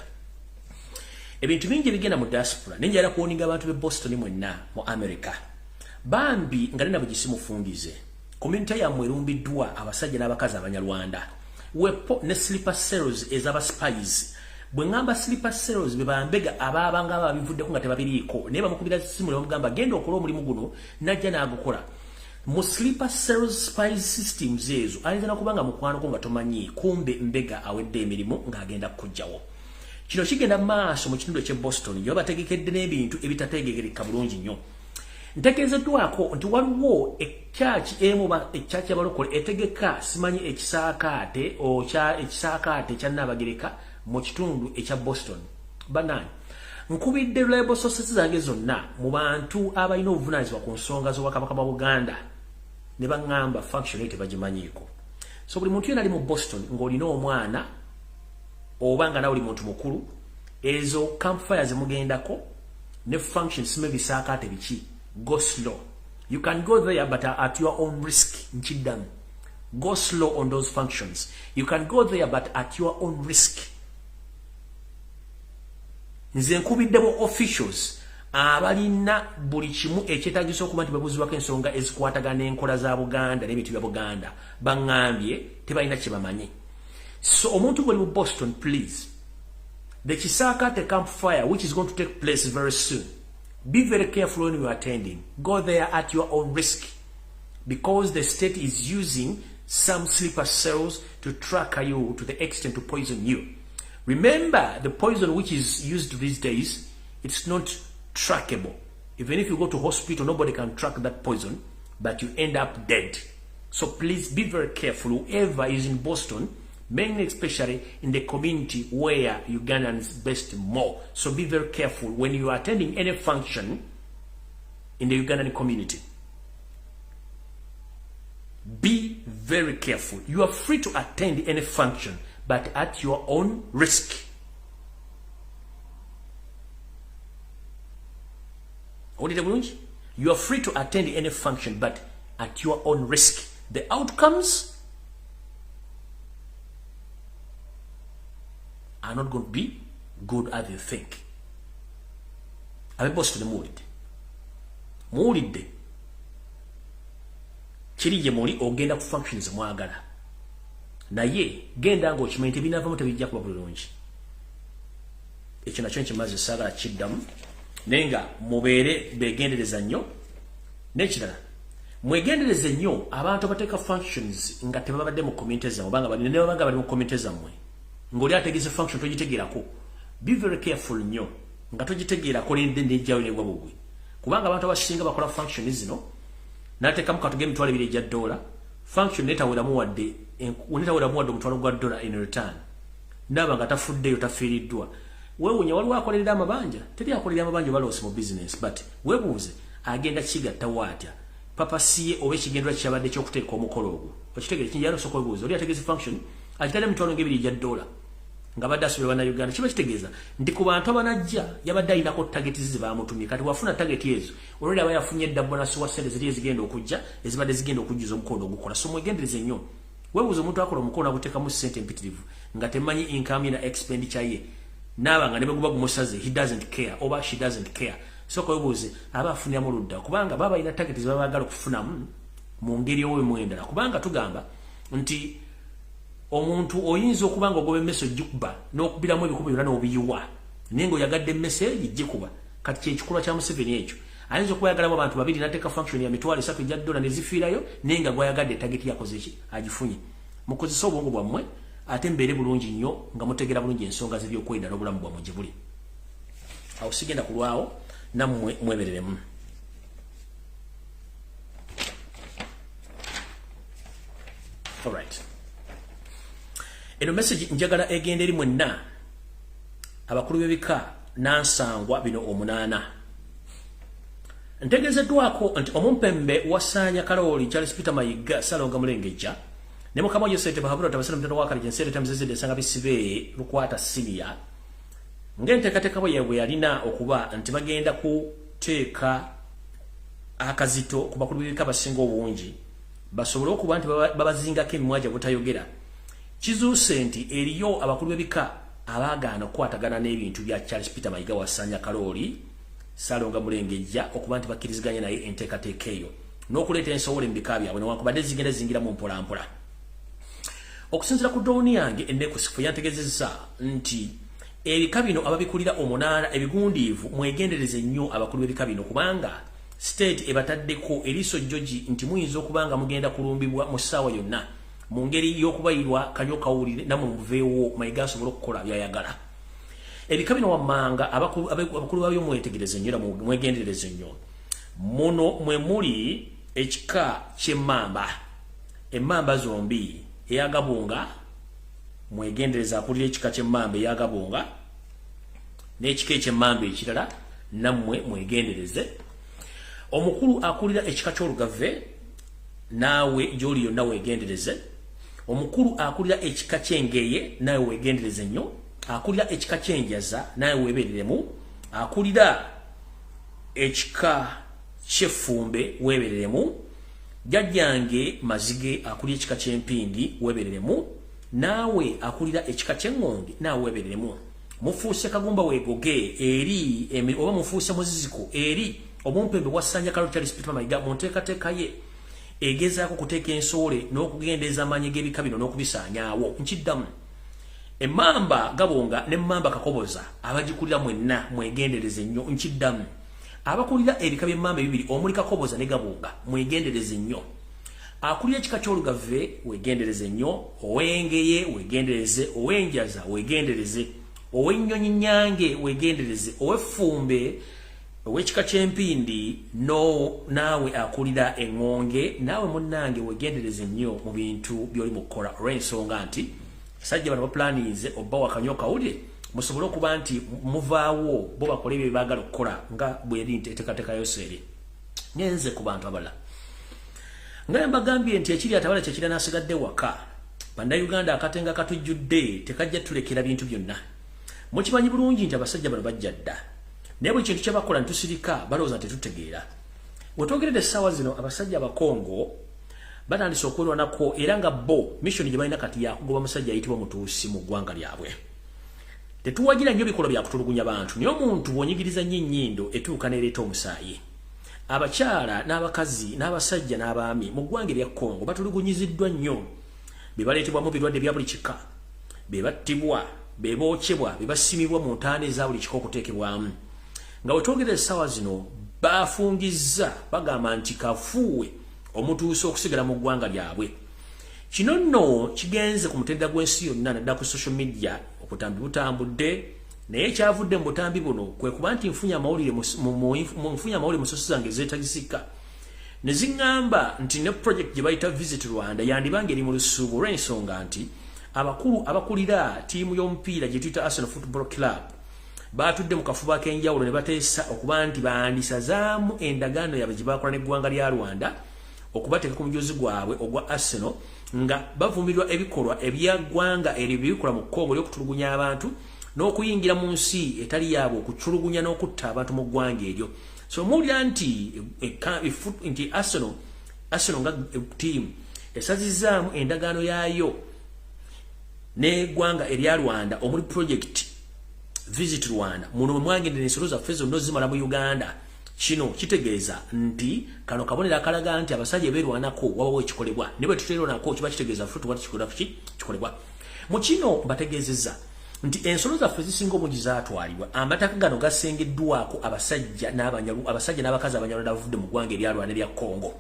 ebintu bingi ebigenda mu diaspora nenjala kuwoninga abantu be Boston mwenna mu America bambi nga nina bugisimufungize community yammwe erumbiddwa abasajja n'abakazi abanyarwanda wepo ne sleeper cells ez'aba spies bwe ngamba sleeper cells be bambega ababanga babivuddeko nga tebabiriiko naye bamukubira simu ne bamugamba genda okola omulimu guno najja n'agukola mu sleeper cells spies systems ezo ayinza nakubanga mukwano ko nga tomanyi kumbe mbega awedde emirimu ng'agenda kujjawo kino kigenda maaso mu kitundu ekye Boston yo bategekedde n'ebintu ebitategegereka bulungi nnyo ntegeezeddwako nti waliwo ekyaki ekyaki abalokole etegeka simanyi ekisaakaate kya Nnabagereka mu kitundu ekya Boston banani nkubidde reliable sources zange zonna mu bantu abalina obuvunaanyizibwa ku nsonga z'Obwakabaka bwa Buganda ne baŋŋamba function tebagimanyiiko so buli muntu yena ali mu Boston ng'olina omwana oba nga nawe oli muntu mukulu ezo campfire zemugendako ne function sime bisaakaate biki go slow. You can go there, but at your own risk. Go slow on those functions. You can go there, but at your own risk. Nze nkubiddemu officials abalina buli kimu ekyetaagisa okuba nti babuuzibwako ensonga ezikwatagana n'enkola za Buganda n'ebintu bya Buganda baŋŋambye tebalina kye bamanyi. So omuntu bw'oli mu Boston, please, the Kisaakaate campfire which is going to take place very soon, be very careful when you are attending. Go there at your own risk, because the state is using some sleeper cells to track you to the extent to poison you. Remember, the poison which is used these days, it's not trackable. Even if you go to hospital, nobody can track that poison, but you end up dead. So please be very careful, whoever is in Boston, mainly especially in the community where Ugandans best more. So be very careful when you are attending any function in the Ugandan community. Be very careful. You are free to attend any function, but at your own risk. You are free to attend any function, but at your own risk. The outcomes are not going to be good as you think. I'm supposed to the Muulidde. Kiri gye muli ogenda ku functions mwagala. Naye genda ng'okimanyi tebinaavamu tebijja kuba bulungi. Ekyo nakyo nkimaze saagala kiddamu. Naye nga mubeere beegendereza nnyo. N'ekirala, mwegendereze nnyo abantu abateeka functions nga tebabadde mu community zammwe obanga ne babanga bali mu community zammwe. Ng'oli ategeeza function togitegeerako. Be very careful nnyo nga togitegeerako n'ejjayo n'egwa bugwe. Kubanga abantu abasinga bakola function zino n'ateekamu katuge emitwalo ebiri egya $, function netaweramu wadde omutwalo gwa $, in return. Ndaba nga tafuddeyo tafiiriddwa. Weewuunya waliwo akolerera amabanja? Teri akolerera amabanja oba loosi mu business, but weebuuze agenda kigattawo atya? Papasi ye oba ekigendera kyabadde ky'okuteeka omukolo ogwo. Okitegeera kinjala osooka weebuuze. Oli ategeeza function agitadde emitwalo ng'ebiri egya $. Nga badde asubira bannayuganda kiba kitegeeza nti ku bantu abanajja yabadde alinako tageti ze baamutumye kati wafuna tageti ezo olwali aba yafunye edda bonasi wa ssente ziri ezigenda okujja ezibadde zigenda okujjuza omukono ogukola so mwegendereze nnyo weebuuza omuntu akola omukono aguteekamu ssente empitirivu nga temanyi income ye na expenditure ye naaba nga ne bwe guba gumusaze he doesn't care oba she doesn't care sooka weebuuze aba afuniramu ludda kubanga baba balina tageti ze baba baagala okufunamu mu ngeri ow'emu endala kubanga tugamba nti omuntu oyinza okubanga ogoba emmese ogikuba n'okubiramu ebikuba byonna n'obiyiwa naye ng'oyagadde emmese eyo gikuba kati kyekikolwa kya Museveni ekyo ayinza okuyagalamu abantu babiri n'ateeka function ya $3 egya $, ne zifiirayo naye nga gwayagadde tageti yakoze ki agifunye mukozesa obwongo bwammwe ate mbeere bulungi nnyo nga mutegeera bulungi ensonga z'ebyokwerinda n'obulamu bwammwe gye buli awo sigenda kulwawo nammwe mwebereremu. Alright. Eno message njagala egenda eri mwenna abakulu b'ebika nansangwa bino 8. Ntegezeddwako nti omumpembe wasanya Kaloli Charles Peter Mayiga Salonga Mulengejja ne mukama Yosete Bahabura tabasana mtendo wakali jensere tamzezede sanga bisibe lukwata senior ngentekateka bwe yalina okuba nti bagenda kuteeka akazito ku bakulu b'ebika basinga obungi basobole okuba nti babazingako emimwaja butayogera. Kizuuse nti eriyo abakulu b'ebika abagaana okukwatagana n'ebintu bya Charles Peter Mayiga wasanya Kaloli Salonga Mulengejja okuba nti bakkiriziganya naye enteekateeka eyo n'okuleeta ensowole mu bika byabwe newankubadde zigenda zingira mu mpolampola. Okusinziira ku drone yange ennekusifu yantegezezza nti ebika bino ababikulira 8 ebigundiivu mwegendereze nnyo abakulu b'ebika bino kubanga state ebataddeko eriiso jjoji nti muyinza okubanga mugenda kulumbibwa mu ssaawa yonna mu ngeri y'okubayirwa kanyo kawulire namwe muveewo Mayiga asobole okukola byayagala. Ebika bino wammanga abakulu babyo mwetegereze nnyo mwegendereze nnyo. Muno mwe muli ekika ky'emmamba. Emmamba zombi eyagabunga mwegendereza akulira ekika ky'emmamba eyagabunga n'ekika eky'emmamba ekirala nammwe mwegendereze. Omukulu akulira ekika ky'olugave naawe gy'oli yonna weegendereze. Omukulu akulira ekika ky'engeye naawe weegendereze nnyo. Akulira ekika ky'enjaza naawe weebereremu. Akulira ekika ky'effumbe weebereremu. Jjajjange Mazige akulira ekika ky'empindi weebereremu. Naawe akulira ekika ky'engonge naawe weebereremu. Mufuuse Kagumba weegoge eri oba mufuuse Muziziko eri omumpembe wasanya Kaloli Charles Peter Mayiga mu nteekateeka ye egezaako kuteeka ensowole n'okugendeeza amaanyi g'ebika bino n'okubisaanyaawo. Nkiddamu emmamba Gabonga n'emmamba Kakoboza abagikulira mwenna mwegendereze nnyo. Nkiddamu abakulira ebika by'emmamba ebibiri omuli Kakoboza ne Gabonga mwegendereze nnyo. Akulira ekika ky'olugave weegendereze nnyo. Ow'engeye weegendereze. Ow'enjaza weegendereze. Ow'ennyonyi nyange weegendereze. Ow'effumbe ow'ekika ky'empindi naawe akulira engonge naawe munnange weegendereze nnyo mu bintu by'oli mu kukola olw'ensonga nti sajja bano baplanize obba wakanyo kawulire musobole okuba nti muvaawo bo bakole bye baagala okukola nga bweri nti enteekateeka yoseeri. Ngenze ku bantu abalala nga mbagambye nti ekiri atabala kyekira n'asigadde waka. Bannayuganda akatenga katujjudde tekajja tulekera bintu byonna. Mukimanyi bulungi nti abasajja bano bajja dda naye buli kintu kye bakola ntusirika balowooza nti tutegeera. Wetwogeredde essaawa zino abasajja abakongo batandise okwerwanako era nga bo mission gye balina kati yakugoba musajja ayitibwa mutuusi mu ggwanga lyabwe. Tetuwagira nnyo bikolwa bya kutulugunya bantu naye omuntu bw'onyigiriza nnyo ennyindo etuuka n'ereeta omusaayi. Abakyala n'abakazi n'abasajja n'abaami mu ggwanga erya Kongo batulugunyiziddwa nnyo. Be baleetebwamu birwadde bya buli kika, be battibwa, be bookyebwa, be basimibwa mu ntaana eza buli kika okuteekebwamu. Nga wetwogerera essaawa zino bafungizza bagamba nti kafuuwe omutuusa okusigala mu ggwanga lyabwe. Kino nno kigenze ku mutendera gw'ensi yonna naddala ku social media obutambi butambudde naye kyavudde mu butambi buno kwe kuba nti nfunye amawulire mu sosi zange zeetagisika ne ziŋŋamba nti ne project gye bayita Visit Rwanda yandibanga eri mu lusuubu olw'ensonga nti abakulu abakulira ttiimu y'omupiira gye tuyita Arsenal Football Club batudde mu kafuba k'enjawulo ne bateesa okuba nti bandisazaamu endagaano yaabwe gye bakola n'eggwanga lya Rwanda okubateeka ku mujozi gwabwe ogwa Arsenal nga bavumirwa ebikolwa ebyaggwanga eryo bibikola mu kkongo ly'okutulugunya abantu n'okuyingira mu nsi etali yaabwe okuculugunya n'okutta abantu mu ggwanga eryo. So muwulira nti Arsenal nga team esazizaamu endagaano yaayo n'eggwanga erya Rwanda omuli project Visit Rwanda muno mwagendera ensolo zaffe zonna zimala mu Uganda. Kino kitegeeza nti kano kabonera akalaga nti abasajja beerwanako wabawo ekikolebwa ne bwe tuteerwanako kiba kitegeeza ffe tuba kikolebwa. Mu kino mbategeezezza nti ensolo zaffe zisinga omungi zaatwalibwa amataka gano gasengeddwako abasajja n'abakazi abanyalwanda abavudde mu ggwanga erya Rwanda erya Kongo.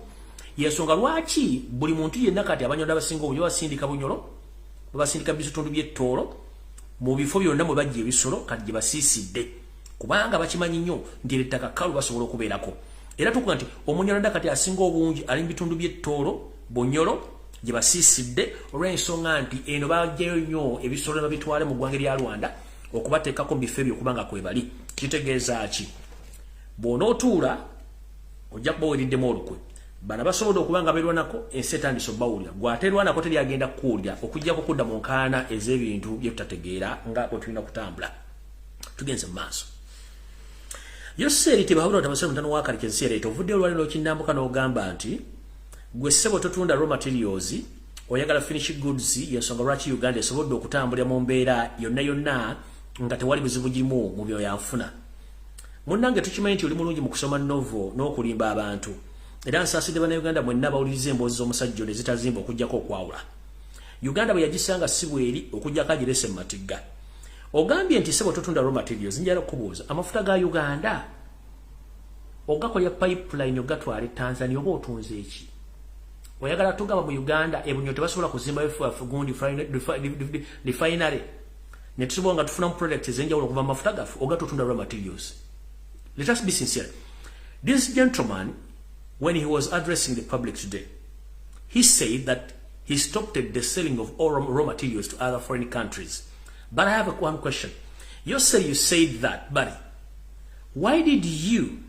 Yensonga lwaki buli muntu yenna kati abanyalwanda abasinga obungi babasindika bunyolo babasindika bitundu by'ettoolo mu bifo byonna mwe bajja ebisolo kati gye basiisidde kubanga bakimanyi nnyo nti ettaka kkalu basobola okubeerako. Era tukuga nti Omunyolanda kati asinga obungi ali mu bitundu by'Ettoolo, Bunyoro, gye basiisidde olw'ensonga nti eno bajjayo nnyo ebisolo ne babitwale mu ggwanga lya Rwanda okubateekako mu bifo ebyo okubanga kwe bali. Kitegeeza ki? Bw'onootuula ojja kuba weriddemu olukwe. Bana basobola okubanga beerwanako ensi etandise obbawulira. Gw'ateerwanako teryagenda kukuwulira okuggyako kudda mu nkaana ez'ebintu bye tutategeera nga bwe tulina kutambula. Tugenze mu maaso. Yoseri tebawulira tabasere mutano wa Kalikezi Leeta ovudde olwaliro kinambuka n'ogamba nti gwe ssebo totunda raw materials oyagala finish goods y'ensonga lwaki Uganda esobodde okutambulira mu mbeera yonna nga tewali buzibu gimu mu byoyanfuna. Munnange tukimanyi nti oli mulungi mu kusoma novo n'okulimba abantu. Era nsaasidde bannayuganda mwenna bawuliriza emboozi z'omusajja ne zitazimba okuggyako okwawula. Uganda bwe yagisanga si bweri okuggyako agirese mu matigga. Ogambye nti ssebo totunda raw materials njala kubuuza amafuta ga Uganda ogakolya pipeline ogatwale Tanzania oba otunze eki? Oyagala tugaba mu Uganda ebunyo tebasobola kuzimba efu gundi refinery ne tusobola nga tufuna mu products ez'enjawulo okuva mu mafuta gafu ogatotunda raw materials. Let us be sincere. This gentleman, when he was addressing the public today, he said that he stopped the selling of all raw materials to other foreign countries. But I have one question. You said that, buddy. Why did you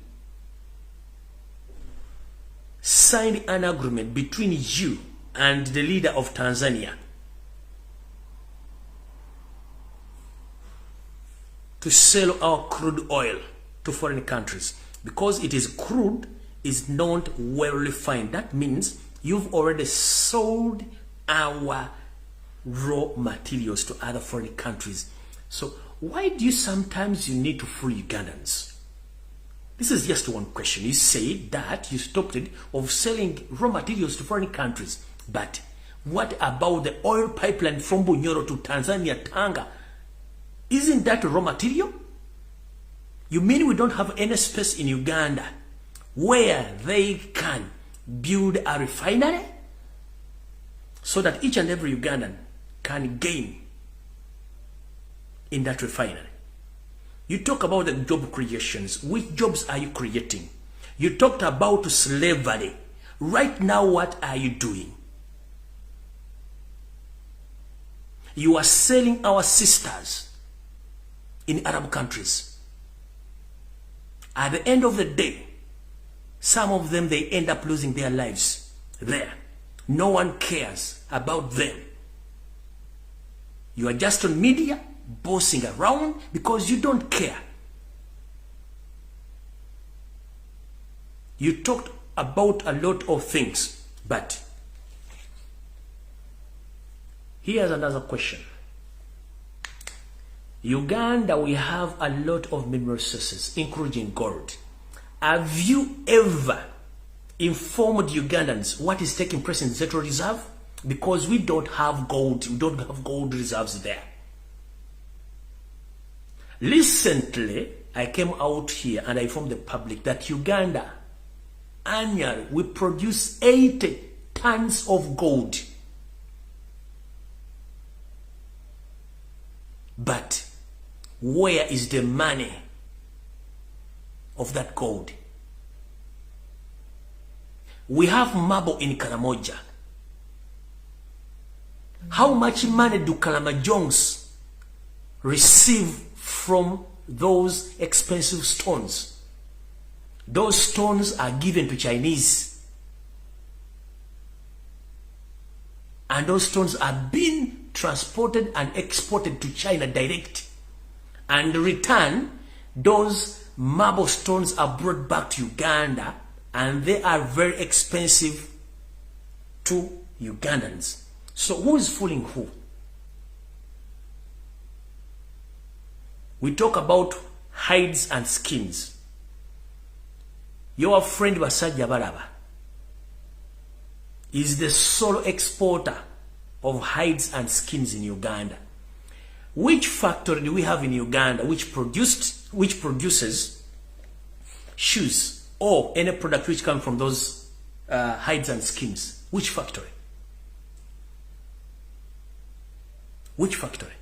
sign an agreement between you and the leader of Tanzania to sell our crude oil to foreign countries? Because it is crude, is not well refined. That means you've already sold our raw materials to other foreign countries. So why do you sometimes you need to fool Ugandans? This is just one question. You say that you stopped it of selling raw materials to foreign countries. But what about the oil pipeline from Bunyoro to Tanzania, Tanga? Isn't that raw material? You mean we don't have any space in Uganda where they can build a refinery so that each and every Ugandan can gain in that refinery? You talk about the job creations. Which jobs are you creating? You talked about slavery. Right now, what are you doing? You are selling our sisters in Arab countries. At the end of the day, some of them, they end up losing their lives there. No one cares about them. You are just on media, bossing around because you don't care. You talked about a lot of things, but here's another question. Uganda, we have a lot of mineral resources, including gold. Have you ever informed Ugandans what is taking place in the Central Reserve? Because we don't have gold. We don't have gold reserves there. Recently, I came out here and I informed the public that Uganda annually we produce 80 tons of gold. But where is the money of that gold? We have marble in Karamoja. How much money do Kalamajongs receive from those expensive stones? Those stones are given to Chinese. And those stones are being transported and exported to China direct. And in return, those marble stones are brought back to Uganda and they are very expensive to Ugandans. So who is fooling who? We talk about hides and skins. Your friend Basajja Baraba is the sole exporter of hides and skins in Uganda. Which factory do we have in Uganda which produces shoes or any product which come from those hides and skins? Which factory? Which factory?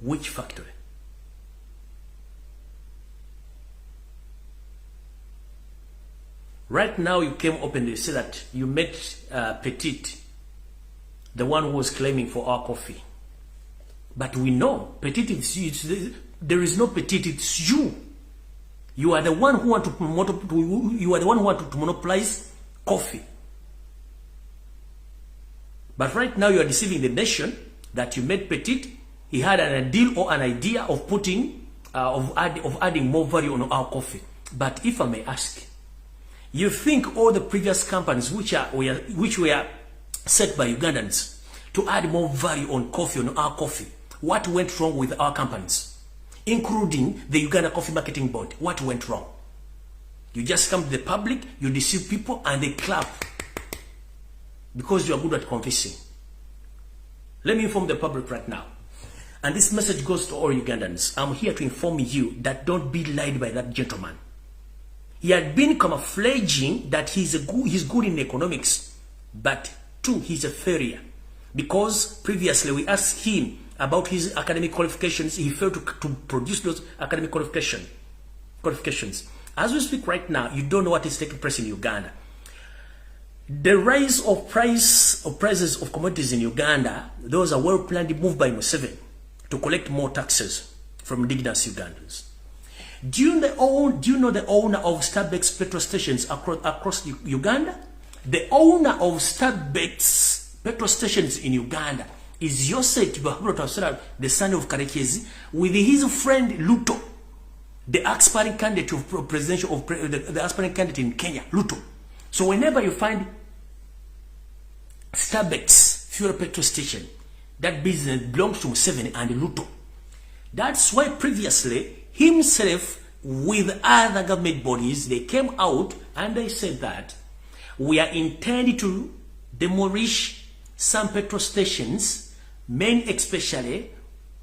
Which factory? Right now, you came openly, you say that you met Petite, the one who was claiming for our coffee. But we know Petite there is no Petite, it's you. You are the one who want to monopolize coffee. But right now you are deceiving the nation that you met Petite. He had an deal or an idea of putting of adding more value on our coffee. But if I may ask, you think all the previous companies which were set by Ugandans to add more value on coffee, on our coffee, what went wrong with our companies, including the Uganda Coffee Marketing Board? What went wrong? You just come to the public, you deceive people, and they clap because you are good at convincing. Let me inform the public right now, and this message goes to all Ugandans. I'm here to inform you that don't be lied by that gentleman. He had been camouflaging that he's good in economics, but two, he's a failure. Because previously we asked him about his academic qualifications, he failed to produce those academic qualifications. As we speak right now, you don't know what is taking place in Uganda. The rise of prices of commodities in Uganda, those are well planned, moved by Museveni to collect more taxes from indigenous Ugandans. Do you know the owner of Starbucks petrol stations across Uganda? The owner of Starbucks petrol stations in Uganda is Yosef Bahuro, the son of Karekezi, with his friend Luto, the aspiring candidate of the aspiring candidate in Kenya, Luto. So whenever you find Starbucks fuel petrol station, that business belongs to Museveni and Luto. That's why previously himself with other government bodies, they came out and they said that we are intending to demolish some petrol stations, especially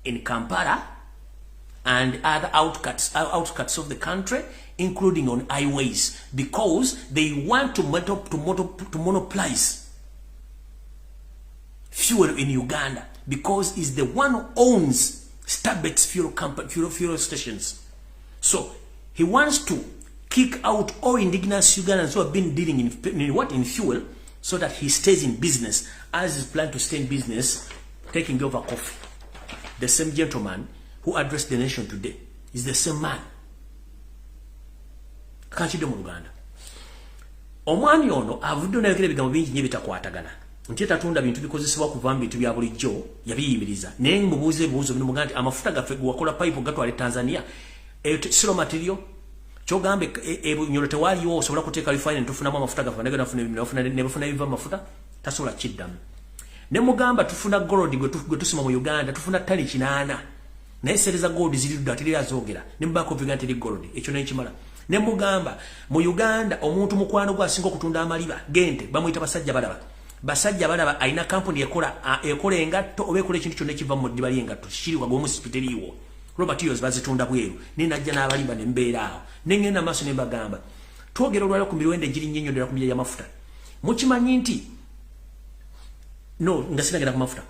in Kampala and other outcuts of the country, including on highways, because they want to monopolize fuel in Uganda, because it's the one who owns Starbucks fuel stations. So he wants to kick out all indigenous Ugandans who have been dealing in fuel, so that he stays in business, as his plan to stay in business, taking over coffee. The same gentleman who addressed the nation today is the same man. Kanchido mu Uganda. Omwani ono avudde n'ayogera ebigambo bingi nnyo bitakwatagana. Nti tatunda bintu bikozesebwa kuva mu bintu bya bulijjo, yabiyimiriza. Naye mubuuze ebibuuzo bino muganda amafuta gaffe gwakola pipe gatwale Tanzania. Siro material. Chogambe ebunyolo tewaliwo osobola kuteeka refinery tufunamu amafuta gaffe nebafuna ebiva amafuta tasobola kiddamu. Ne mugamba tufuna gold gwe tusima mu Uganda tufuna ttani 8. Naye sereza gold ziri ddatirira zoogera ne mbako vigante li gold ekyo n'ekimala. Ne mugamba mu Uganda omuntu mukwano gwa asinga okutunda amaliba gente bamuyita basajja balaba aina company ekola engatto oba ekola ekintu kyonna ekiva mu ddiba ly'engatto kiriwa gwe musipiteriiwo raw materials bazitunda bweru ne najja n'abalimba ne mbeera awo ne ngenda maaso ne mbagamba twogera olwaliro ku miwendo egiri nnyo ddala ku mirya y'amafuta mukimanyi nti no nga sinagenda ku mafuta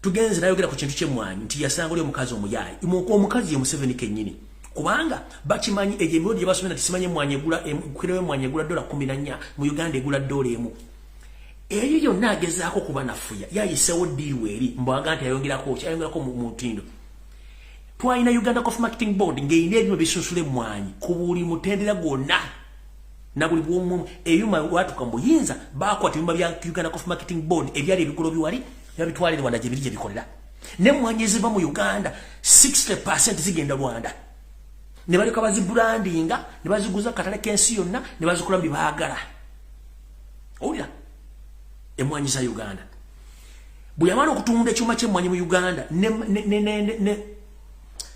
tugenze nayogera ku kintu ky'emmwanyi nti yasanga oli omukazi omuyaayi omukazi ye Museveni kennyini kubanga bakimanyi egyo emiwendo gye basomera tisimanye emmwanyi egula kukirewo emmwanyi egula $14 mu Uganda egula $1 eyo yonna agezaako kuba nafuya yayiseewo ddiiru eri mbwaga nti ayongerako mu mutindo. Twalina Uganda Coffee Marketing Board ng'erina ebyo bisusula emmwanyi ku buli mutendera gwonna na buli bw'omu ebyuma watuka mbuyinza baakwata ebyuma bya Uganda Coffee Marketing Board ebyali ebigolo biwali yabitwalira Rwanda gye biri gye bikolera n'emmwanyi eziva mu Uganda 60% zigenda Rwanda ne baleka bazibrandinga ne baziguza katale k'ensi yonna ne bazikola bye baagala. Owulira emmwanyi za Uganda bwe yamala okutunda ekyuma ky'emmwanyi mu Uganda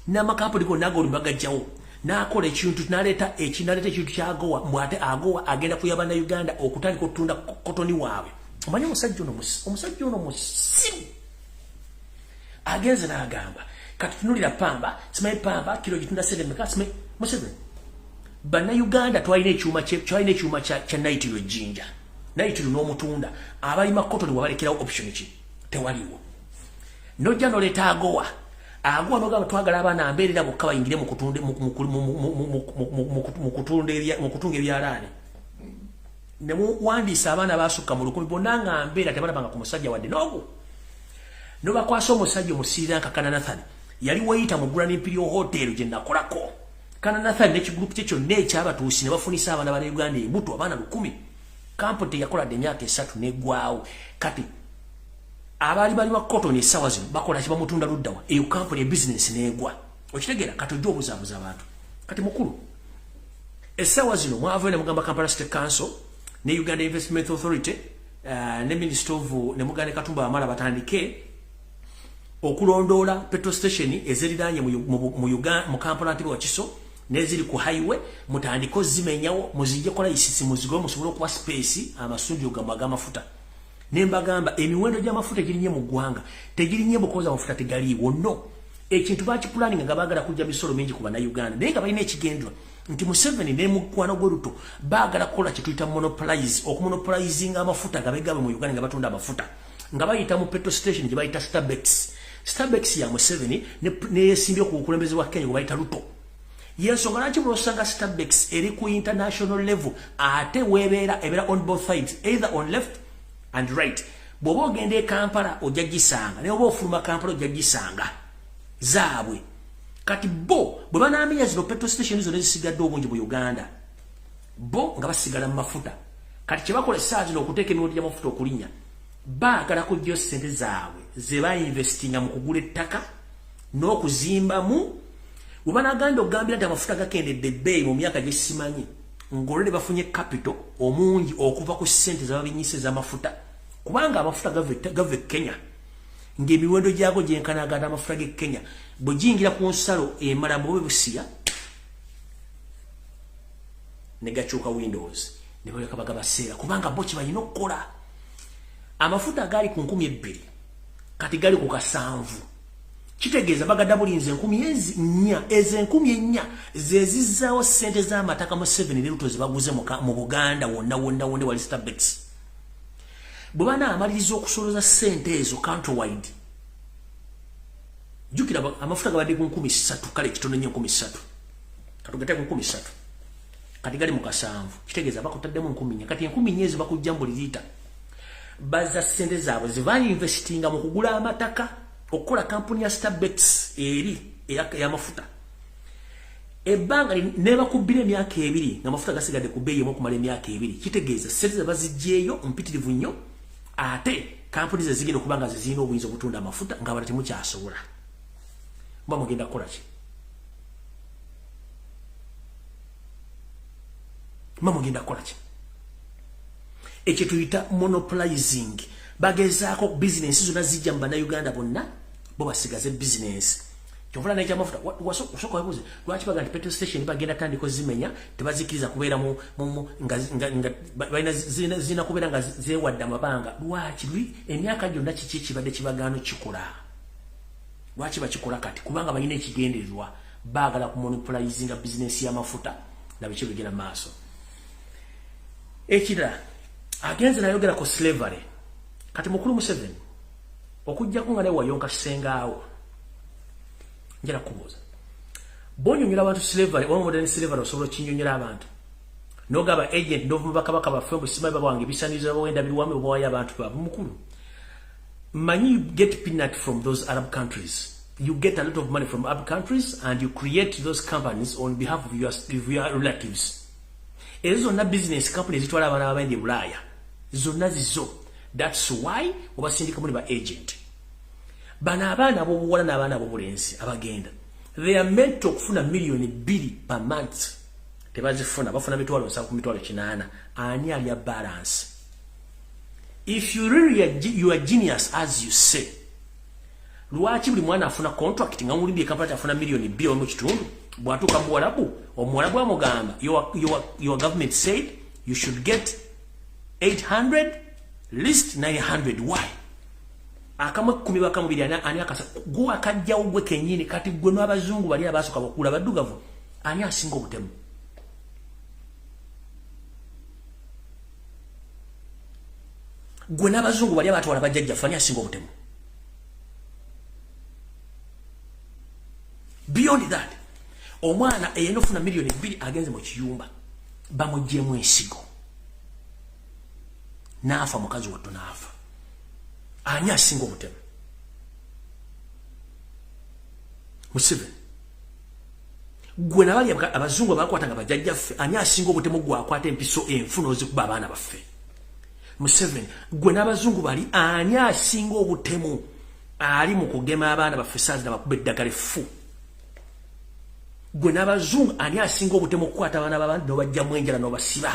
n'amakampuni gonna ag'olubagajjawo n'akola ekintu n'aleeta ekintu ky'agowa mbwate agowa agenda kuyaba na Uganda okutandika okutunda kotoni waabwe. Omanyi omusajja ono musimu agenze n'agamba kati tunulira pamba simanyi pamba kilo gitunda 7 meka simanyi Museveni bannayuganda twalina ekyuma kya nayitiro ejjinja nayitiro n'omutunda abalima kotoni wabalekerawo option ki tewaliwo nojja n'oleeta agowa agwa noga twagala abana amberera bokka bayingire mu kutunde mu kutunga ebyalaani ne muwandiisa abaana basukka mu 10 bonna nga mbeera tebalabanga ku musajja wadde n'ogu no bakwasa omusajja omusirira nka Kananathani yali weyita mu Grand Imperial Hotel gye nakolako Kananathani n'ekigulupu kye kyonna ekyabatuusi ne bafunisa abaana ba Uganda ebuto abaana 10 kampo teyakoladde emyaka 3 n'eggwaawo kati abali bali wa cotton esawa zino bakola ki bamutunda luddawa eyo company business neegwa okitegeera kati ojja obuzaabuza abantu kati mukulu esawa zino mwava ne mugamba Kampala State Council ne Uganda Investment Authority ne Minister of ne Muganda Katumba Amala batandike okulondoola petrol station eziriranye mu Uganda mu Kampala Ntebe wa Kiso neziri ku highway mutandiko zimenyawo muzije kola isisi muzigo musobolo kuba space amasunju gamafuta nembagamba emiwendo gy'amafuta girinye mu ggwanga tegirinye bukoza amafuta tegaliiwo no ekintu baki planning nga bagala kujja misolo mingi kuba na Uganda naye nga balina ekigendwa nti Museveni ne mukwano gweruto bagala kola kituyita monopolize okumonopolizing amafuta gabegabe mu Uganda nga batunda amafuta nga bayita mu petrol station gye bayita Starbucks ya Museveni ne yesimbye ku bukulembeze wa Kenya gwe bayita Ruto yensonga lwaki mulosanga Starbucks eri ku international level ate webeera on both sides either on left and right bwoba ogenda e Kampala ojja gisanga naye oba ofuluma Kampala ojja gisanga zaabwe kati bo bwe banaamenya zino petrol station zo nezisigadde obungi mu Uganda bo nga basigala mu mafuta kati kye bakola essaawa zino okuteeka emiwendo gy'amafuta okulinnya baagala kujjayo ssente zaabwe ze bainvestinga mu kugula ettaka n'okuzimbamu bwe banaganda okugambira nti amafuta gakendedde ebbeeyi mu myaka gye simanyi ng'olwedde bafunye capital omungi okuva ku ssente z'ababinyisa ez'amafuta kubanga amafuta gava e Kenya ng'emiwendo gyago gyenkanaganda amafuta g'e Kenya bwe giyingira ku nsalo emala bwe busiya ne gakyuka windows ne baleka bagabaseera kubanga bo kibalina okukola amafuta gaali ku 2,000 kati gali ku 7 kitegeeza bagadabulinze 4,000 4,000 zezizaawo ssente z'amataka mu 7 ne Ruto zibaguze mu Buganda wonna wali Starbucks bwe banaamaliriza okusoloza ssente ezo countrywide jukira amafuta gabadde ku 3,000 kale kitono nnyo 3,000 katugate ku 3,000 kati gali mu 7 kitegeeza bakutaddemu 1,000 kati 1,000 ezo bakujja buli liita bazza ssente zaabwe zibainvestinga mu kugula amataka okukola kampuni ya Starbucks eri ey'amafuta ebbanga ne bakubbira emyaka 2 nga amafuta gasigadde ku bbeeyi okumala emyaka 2 kitegeeza ssente ze bazigyeeyo mpitirivu nnyo ate kampuni ze zigenda okuba nga zizina obuyinza obutunda amafuta nga bala temukyasobola mba mugenda kukola ki ekyo tuyita monopolizing bagezaako business zonna zijja mu bannayuganda bonna bo basigaze business kyovula naye kyamafuta wasooka wabuuze lwaki baga nti petrol station bagenda tandiko zimenya tebazikiriza kubeera balina zirina kubeera nga zeewadde amabanga lwaki emyaka gyonna kiki kibadde kibagaano kikola lwaki bakikola kati kubanga balina ekigendererwa baagala ku monopolizinga business y'amafuta nabiki bigenda maaso ekirala agenze nayogera ku slavery kati mukulu Museveni okujjako nga naye wayonka kisengaawo njala kubuuza bonyonyola abantu slavery oba modern slavery osobola okinyonyola abantu nogaba agent novuma bakabaka baffe obusimayi babange ebisanizo bawenda biriwame obawayo abantu baabwe mukulu manyi you get peanut from those Arab countries you get a lot of money from Arab countries and you create those companies on behalf of your relatives ezo zonna business companies zitwala abaana babende Bulaaya zonna zizo that's why obasindika muli ba agent bana abaana abobuwala n'abaana abobulenzi abagenda they are meant to okufuna $2,000,000 per month tebazifuna bafuna mitwalo 7 ku mitwalo 8 ani ali balance if you really you are genius as you say lwaki buli mwana afuna contract nga mulimbi ekapata afuna $2,000,000 mu kitundu bwatuka omuwalabu amugamba your government said you should get 800 list 900 why akamwe 10 bakamubiri ani akasa gwe akajjawo gwe kenyini kati gwe n'abazungu bali abasoka bakula baddugavu ani asinga obutemu gwe n'abazungu bali abatwala bajjajja fani asinga obutemu beyond that omwana eyenofuna million 2 agenze mu kiyumba bamujjemu ensigo nafa mukazi wattu nafa ani asinga obutemu Museveni gwe nabali abazungu abakwatanga bajjajjaffe ani asinga obutemu gwe akwata empiso enfuno zikuba abaana baffe Museveni gwe n'abazungu bali ani asinga obutemu ali mu kugema abaana baffe saazi nabakuba eddagala effu gwe n'abazungu ani asinga obutemu okukwata abaana b'abantu n'obajjamu enjala n'obasiba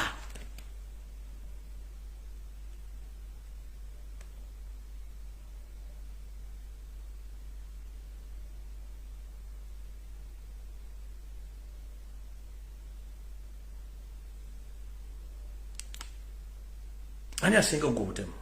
ani asinga ogwo obutemu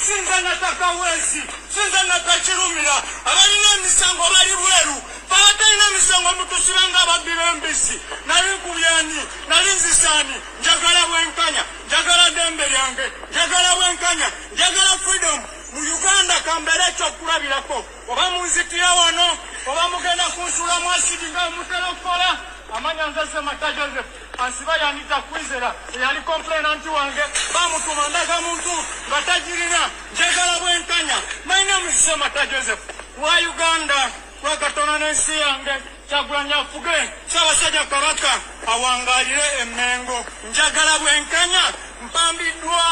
sinza nataka wezi sinza nakachirumira abalina emisango bali bweru batalina emisango mutusibanga ababira embisi nali kubyani nali nzisani njagala bwenkanya njagala dembe lyange njagala bwenkanya njagala freedom mu Uganda kambere ekyokulabirako oba munzitira wano oba mugenda kunsula mu asidi nga mutera okukola amanya nzase Mata Joseph asiba yanita kwizera yali complainant wange bamutuma ndaga muntu batajirina njagala bwenkanya my name is Mata Joseph wa Uganda kwa katona n'ensi yange Kyagulanyi Fuge Ssaabasajja Kabaka awangalire emengo njagala bwenkanya mpambiddwa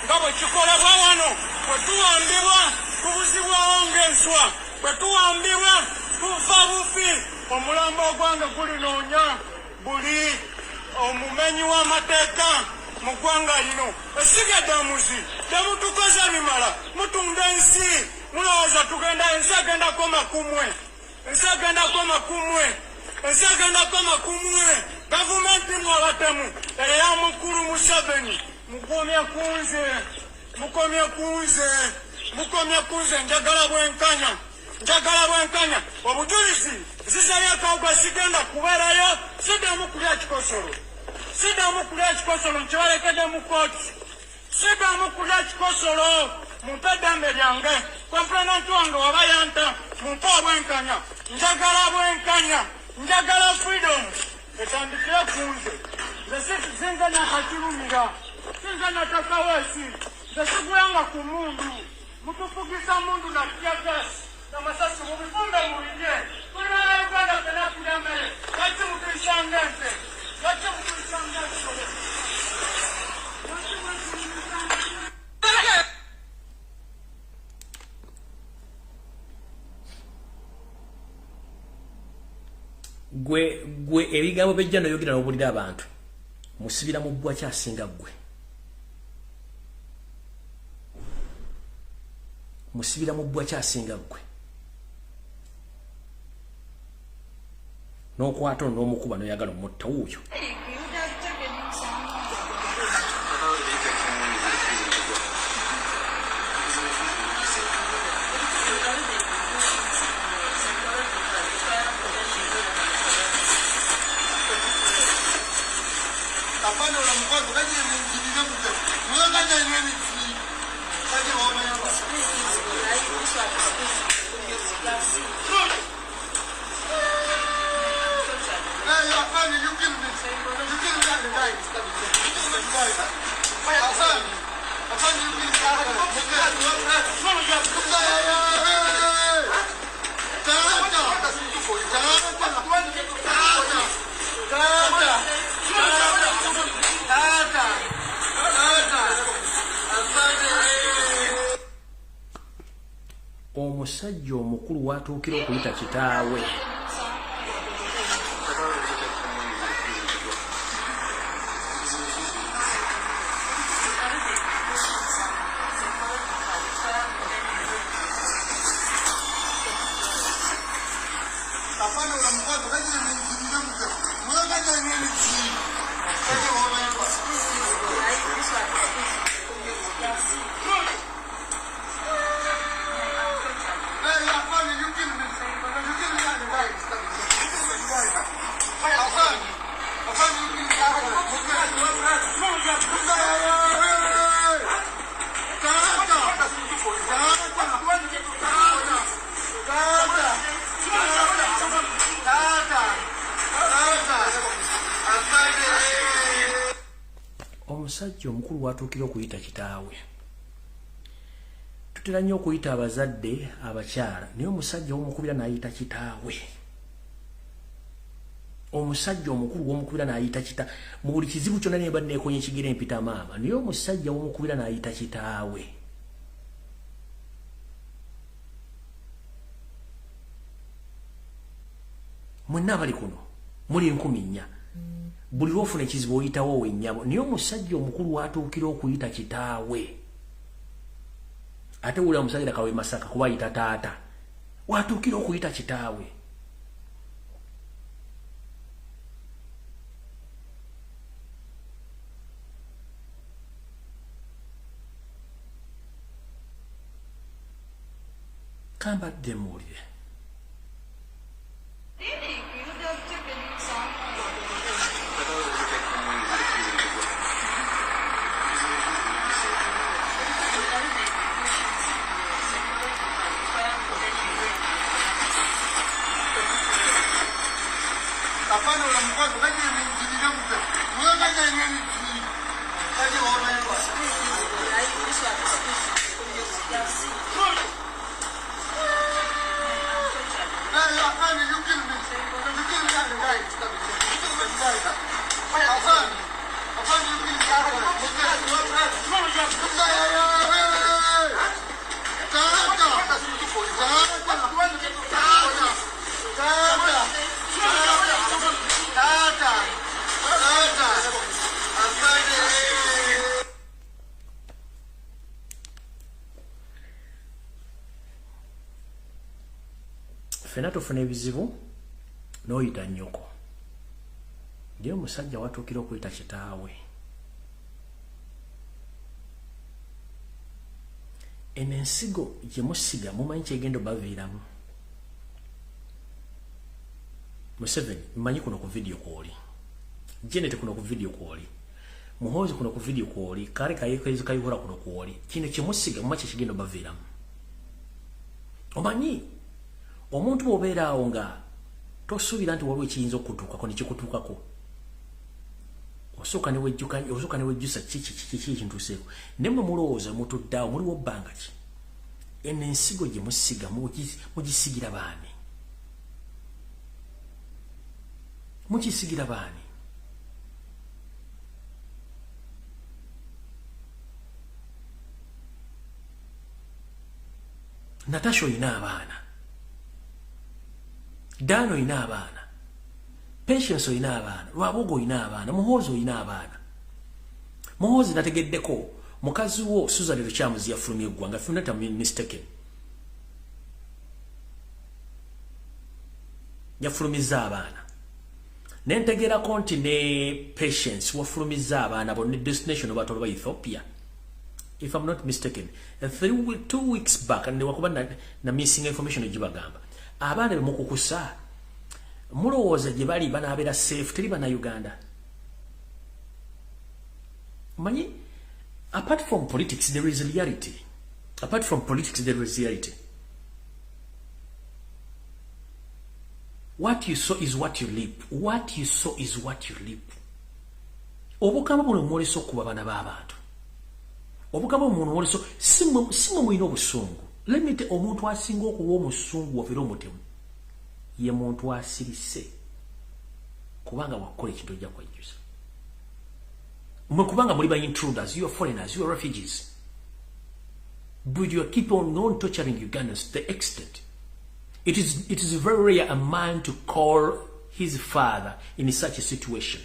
nga bwe kikolebwa wano bwe tuwambibwa kubuzibwawo ng'enswa bwe tuwambibwa tufa bufi omulambo ogwange gulinoonya buli omumenyi w'amateeka mu ggwanga lino esiga eddamuzi temutukoza bimala mutunda ensi mulowooza tugenda ensi agendako makumwe gavumenti mwabatemu eya mukulu Museveni mukomye kunze njagala bwenkanya obujulizi zisalyakawugwa sigenda kubeerayo siddamu kulya kikosolo nkibalekede mu kooti siddamu kulya kikosolo mumpe eddembe lyange komplenanti wange waba yanta mumpe obwenkanya njagala freedom etandikire kunze sinza nakakirumira sinza nataka wesi nze siguyanga ku mundu mutufugisa mundu na tiagasi namasasi mubifumbe mulije tulibala Uganda tenafuna mmere lwaki mutuyisanga nte gwe ebigambo bejja noyogera n'obulira abantu musibira mu bbwa kyasinga gwe n'okwata n'omukuba noyagala omutta wuuyo omusajja omukulu watuukira okuyita kitaawe omusajja omukulu watuukira okuyita kitaawe. Tutera nnyo okuyita abazadde abakyala naye omusajja w'omukubira n'ayita kitaawe. Omusajja omukulu w'omukubira n'ayita kita mu buli kizibu kyonna ne badde neekonya ekigere empita maama naye omusajja w'omukubira n'ayita kitaawe. Mwenna abali kuno muli 4,000 buli lwofuna ekizibu oyitawo wennyabo naye omusajja omukulu watuukira okuyita kitaawe. Ate wuli omusajja kawe Masaka kuba ayita taata watuukira okuyita kitaawe. Kambadde muwulire. Fena tufuna ebizibu n'oyita nnyoko. Naye omusajja watuukira okuyita kitaawe. Eno ensigo gye musiga mumanyi kyegenda obaviiramu. Museveni mmanyi kuno ku video kwoli. Janet kuno ku video kwoli. Muhoozi kuno ku video kwoli. Kale kayekeezi kayihura kuno kwoli. Kino kye musiga mumanyi kyegenda obaviiramu. Omanyi omuntu bw'obeera awo nga tosuubira nti waliwo ekiyinza okutuukako ne kikutuukako. Osooka ne wejjusa kiki ekintuuseeko. Ne mmwe mulowooza mutudde awo muliwo bbanga ki? Eno ensigo gye musiga mugisigira baani? Mugisigira baani? Natasha oyina abaana. Dano oyina abaana. Patience oyina abaana. Lwabugo oyina abaana. Muhoozi oyina abaana. Muhoozi nategeddeko mukazi wo Susan Luchamuzi yafulumya eggwanga if I'm not mistaken. Yafulumiza abaana. Nentegerako nti ne Patience wafulumiza abaana bonna destination oba tolwa Ethiopia. If I'm not mistaken. 2 weeks back and wakuba na missing information ejibagamba. Abaana bemukukusa mulowooza gye bali banaabeera safe teri bana Uganda. Manyi, apart from politics there is reality. Apart from politics there is reality. What you sow is what you reap. What you sow is what you reap. Obukama buno mwoleso okuba bana b'abantu. Obukama buno mwoleso simwe mwina obusungu. Let me tell omuntu asinga okuwa omusungu wafera omutemu ye muntu asirise kubanga wakola ekintu ojja kwejjusa. Mwe kubanga muli ba intruders, you are foreigners, you are refugees. But you keep on torturing Ugandans to the extent. It is very rare a man to call his father in such a situation.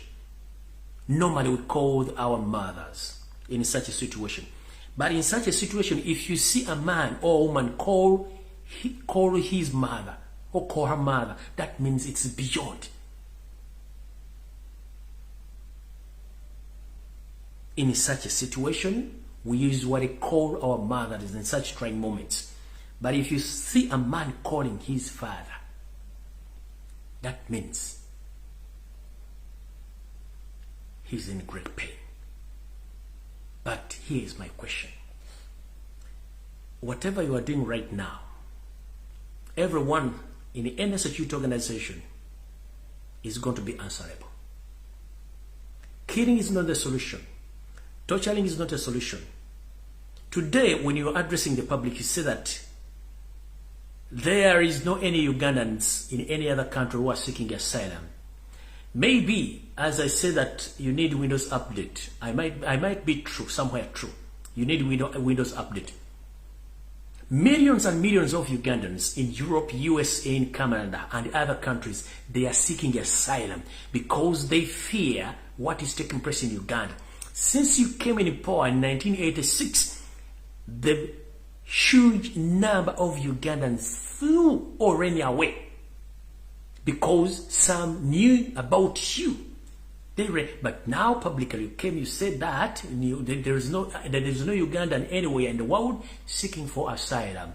Normally we call our mothers in such a situation. But in such a situation, if you see a man or woman call his mother or call her mother, that means it's beyond. In such a situation, we usually call our mothers in such trying moments. But if you see a man calling his father, that means he's in great pain. But here is my question. Whatever you are doing right now, everyone in any security organization is going to be answerable. Killing is not the solution. Torturing is not a solution. Today, when you're addressing the public, you say that there is no any Ugandans in any other country who are seeking asylum. Maybe, as I say that you need Windows update, I might be true, somewhere true. You need Windows update. Millions and millions of Ugandans in Europe, USA, in Canada, and other countries, they are seeking asylum because they fear what is taking place in Uganda. Since you came in power in 1986, the huge number of Ugandans flew or ran away because some knew about you. But now publicly you came, you said that there is no Ugandan anywhere in the world seeking for asylum.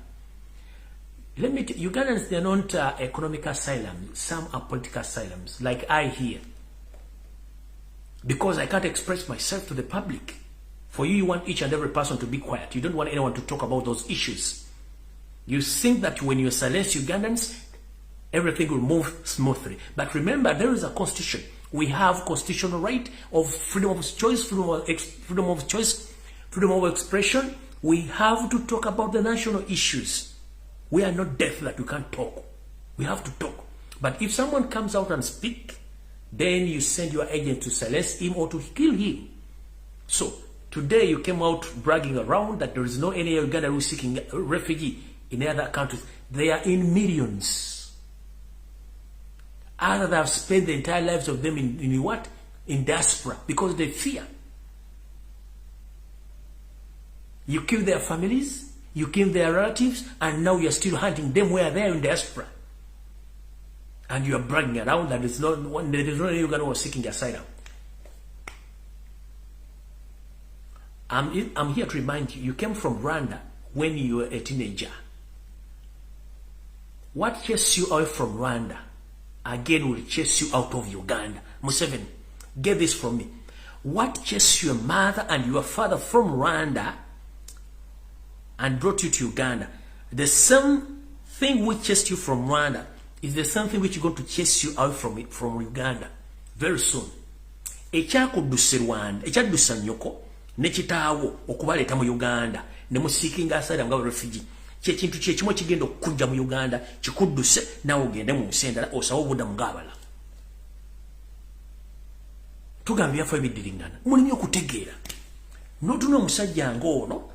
Let me Ugandans, they are not economic asylum. Some are political asylums, like I here. Because I can't express myself to the public. For you, you want each and every person to be quiet. You don't want anyone to talk about those issues. You think that when you silence Ugandans, everything will move smoothly. But remember, there is a constitution. We have constitutional right of freedom of choice, freedom of expression. We have to talk about the national issues. We are not deaf that we can't talk. We have to talk. But if someone comes out and speak, then you send your agent to silence him or to kill him. So today you came out bragging around that there is no any Uganda who is seeking refugee in other countries. They are in millions. Others have spent the entire lives of them in what? In diaspora, because they fear. You kill their families, you kill their relatives, and now you're still hunting them where they are in diaspora. And you are bragging around that there is no Uganda who is seeking asylum. I'm here to remind you, you came from Rwanda when you were a teenager. What chased you away from Rwanda again will chase you out of Uganda. Museveni, get this from me. What chased your mother and your father from Rwanda and brought you to Uganda? The same thing which chased you from Rwanda is the same thing which is going to chase you out from Uganda very soon. Ekyakudduse Rwanda, ekyadusa nnyoko ne kitaawo okubaleeta mu Uganda ne musiikinga asylum nga refugee. Kintu kyekimu kigenda okujja mu Uganda kikudduse nawe ogende mu nsi endala osawo obuddamu ng'abala. Tugamba byaffe ebiddiringana. Mulimu okutegeera. N'otuna omusajja ng'ono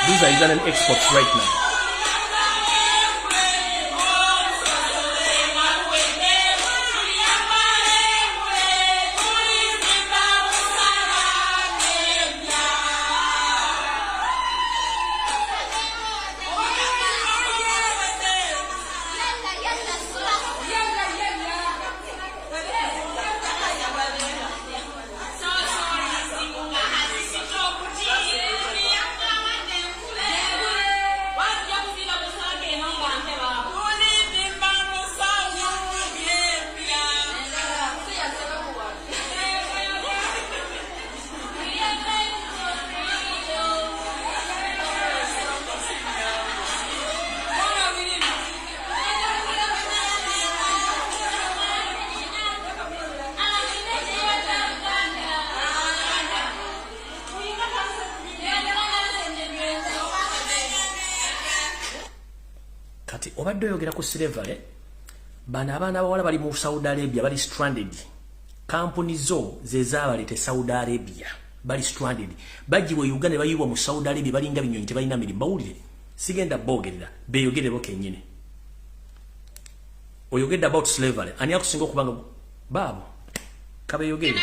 these are Ugandan exports right now. Obadde oyogera ku slavery, bano abaana abawala bali mu Saudi Arabia bali stranded. Kampuni zo ze zaabaleeta Saudi Arabia bali stranded. Bagiwe Uganda bayibwa mu Saudi Arabia balinga binyonyi tebalina mirimu. Bawulire sigenda boogerera beeyogerero kennyini. Oyogedde about slavery ani akusinga okubanga baabo kabeeyogere.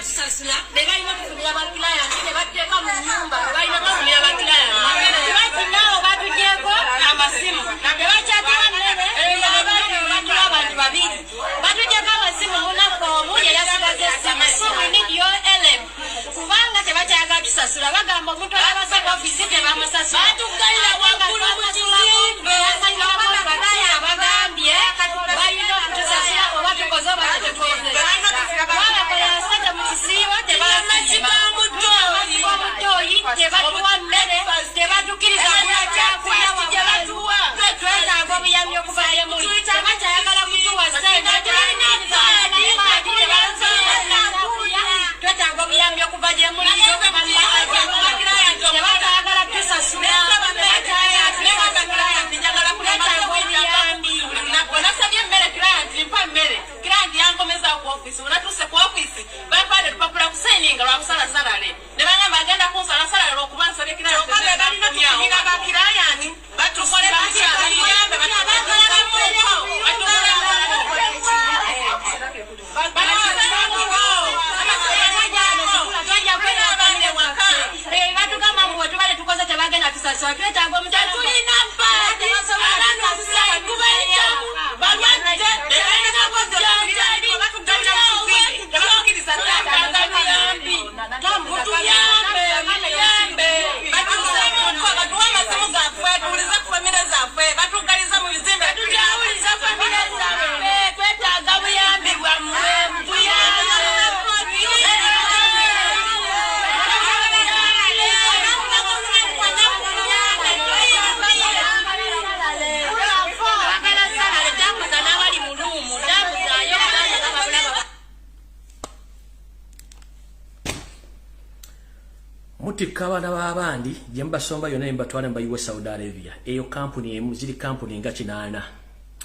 Mutikabana babandi jemba somba yona imbatwale mbayiwe Saudi Arabia eyo company zili company nga kinana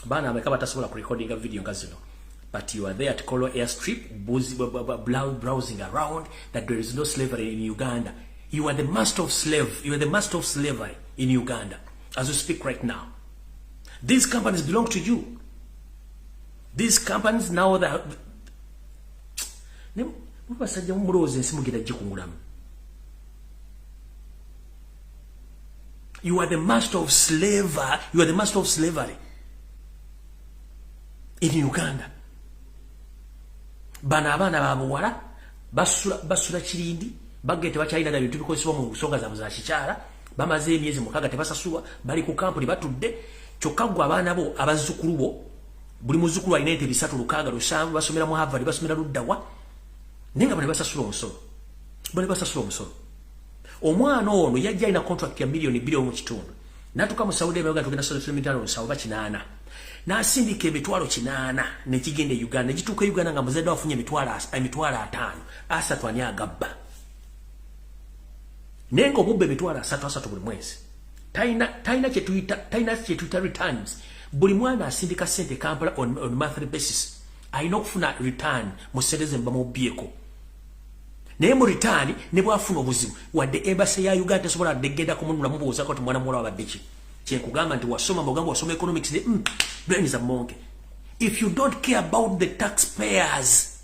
bana amekaba tasobola ku recording video nga zino but you are there at Kolo airstrip browsing around that there is no slavery in Uganda. You are the master of slavery in Uganda as we speak right now. These companies belong to you. These companies now that mubasajja mumuloze nsimugira jikungulamu. You are the master of slavery. You are the master of slavery in Uganda. Bana abana babuwala basula kirindi bagete bachayina na bintu bikozesebwa mu nsonga za kikyala bamaze emyezi mukaga tebasasulwa bali ku kampuni batudde kyokka gwa abana bo abazzukulu bo buli muzzukulu alina ente 3 basomera mu Harvard basomera luddawa nenga bali basasula omusolo. Omwana ono yajja ina contract ya milioni 2 mu kitundu natuka mu Saudi Arabia tugenda solo mitalo nsawba kinana na sindike emitwalo 8 ne kigende Uganda gituka Uganda nga muzedde wafunye emitwalo 5 asatu ani agabba nengo mubbe emitwalo 3 buli mwezi taina chetuita returns buli mwana asindika sente Kampala on monthly basis ayina okufuna return musedeze mba mu bieko ne mu return ne bwafuna obuzibu wadde embassy ya Uganda sobola degenda kumunula mubuuza ko mwana muwala wa badeki kyenkugamba nti wasoma mugambo wasoma economics ne brain is a monkey. If you don't care about the taxpayers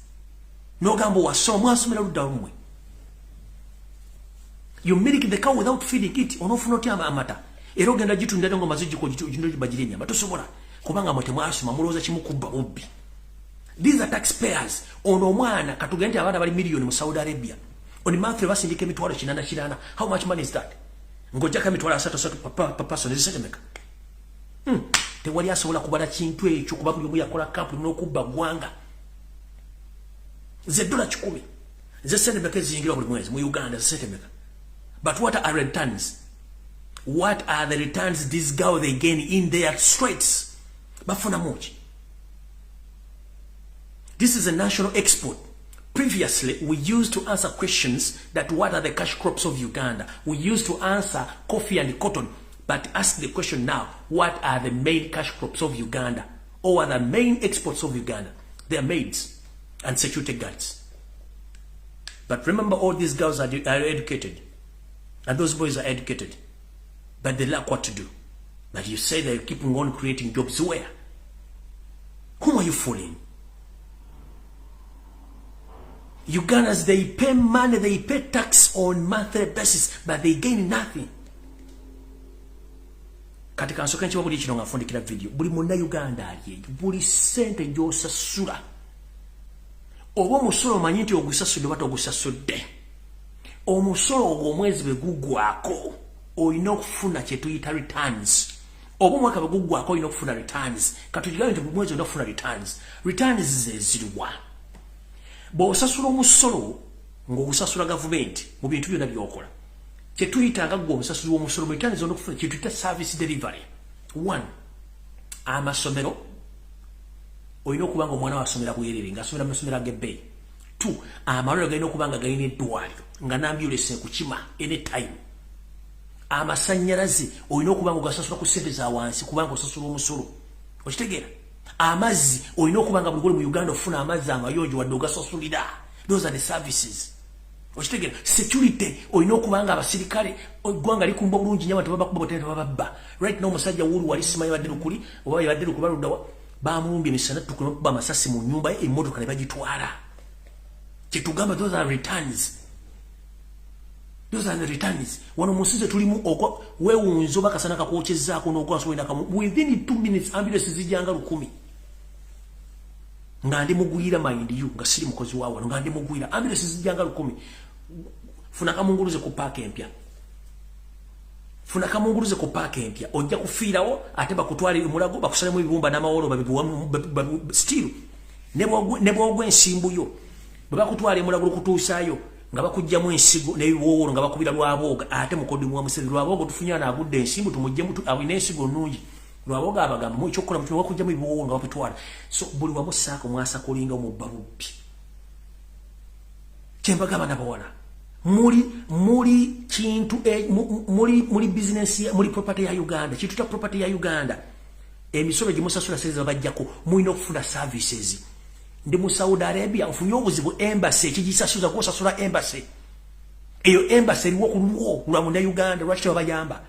no gambo wasoma ludda lumwe. You milk the cow without feeding it onofuna otya amata era ogenda gitundira ngo maziji ko gindo bagirinya batosobola kubanga mote mwasoma muloza kimukubba ubbi. These are taxpayers. Ono mwana katugende abana bali milioni mu Saudi Arabia. Oni monthly basindike emitwalo 8. How much money is that? Ngoja ka emitwalo 3 papa so nezisemeka. Tewali asobola kubala kintu ekyo kuba buli yakola kapu n'okubba gwanga. $10 10. Zesemeka zingira buli mwezi mu Uganda zesemeka. But what are returns? What are the returns these girls they gain in their streets? Bafuna mochi. This is a national export. Previously, we used to answer questions that what are the cash crops of Uganda. We used to answer coffee and cotton. But ask the question now, what are the main cash crops of Uganda? Or are the main exports of Uganda? They are maids and security guards. But remember, all these girls are educated. And those boys are educated. But they lack what to do. But you say they're keeping on creating jobs where? Whom are you fooling? Ugandans, they pay money, they pay tax on monthly basis, but they gain nothing. Katika nsoka nchi wabudi chinonga fundikira video. Buli muna Uganda aliye. Buli sente njosasula. Obo musolo manyinti ogusasude watu ogusasude. Omusolo ogomwezi begugwako. Oyina okufuna kyetuyita returns. Obo mwaka begugwako oyina okufuna returns. Katujigayo nti mwezi oyina okufuna returns. Returns zeziriwa. Bw'osasula omusolo ng'ogusasula gavumenti mu bintu byonna by'okola kyetuyitanga gwe omusasuli w'omusolo mu returns zonna okufuna kyetuyita service delivery. 1. Amasomero olina okuba nga omwana wasomera bwerere ng'asomera mu masomero ag'ebbeeyi. 2. Amalwaliro galina okuba nga galina eddwaliro nga n'ambyulensi ekukima anytime. Amasannyalaze olina okuba nga ogasasula ku ssente za wansi kubanga osasula omusolo. Okitegeera? Amazzi olina okubanga buli mu Uganda ofuna amazzi amayonjo wadde ogasasulira. Those are the services. Okitegeera? Security olina okubanga abasirikale eggwanga likumba bulungi nnyo abantu babakuba bababba. Right now omusajja wulu wali simanyi badde lukuli oba badde lukuba luddawa baamumbye emisana tukuma kuba amasasi mu nnyumba ye emmotoka ne bagitwala. Kyetugamba those are returns. Those are the returns. Wano musize tulimu okwa weunzo bakasana kakwochezako n'ogwa so wenda within 2 minutes ambulance zijanga 10. Ngandi mugwira mind you nga siri mukozi wawo ngandi mugwira ambulance zijanga 10. Funa kamunguruze ku park empya. Funa kamunguruze ku park empya. Ojja kufiirawo ate bakutwala mulago bakusalemu ibumba n'amawolo babibuwa still. Nebo ogwe ensimbu yo. Babakutwala mulago kutuusayo. Nga bakujjamu ensigo n'ebiwowolo nga bakubira lwaboga ate mukodi mu amusezi lwaboga tufunya na agudde ensimbu tumujje mutu awine ensigo nnungi lwaboga abagamba mu ekyokola mutu bakujjamu ebiwowolo nga bapitwala so buli wamu saako mwasa kulinga mu babubbi kyembagamba nabawala muri kintu muri business muri property ya Uganda kitu ta property ya Uganda emisolo gimusasula seze bajjako muino kufuna services ndi mu Saudi Arabia ufunye obuzibu embassy kijisasuza ko sasula embassy eyo embassy liwo kulwo lwa mu Uganda lwaki bayamba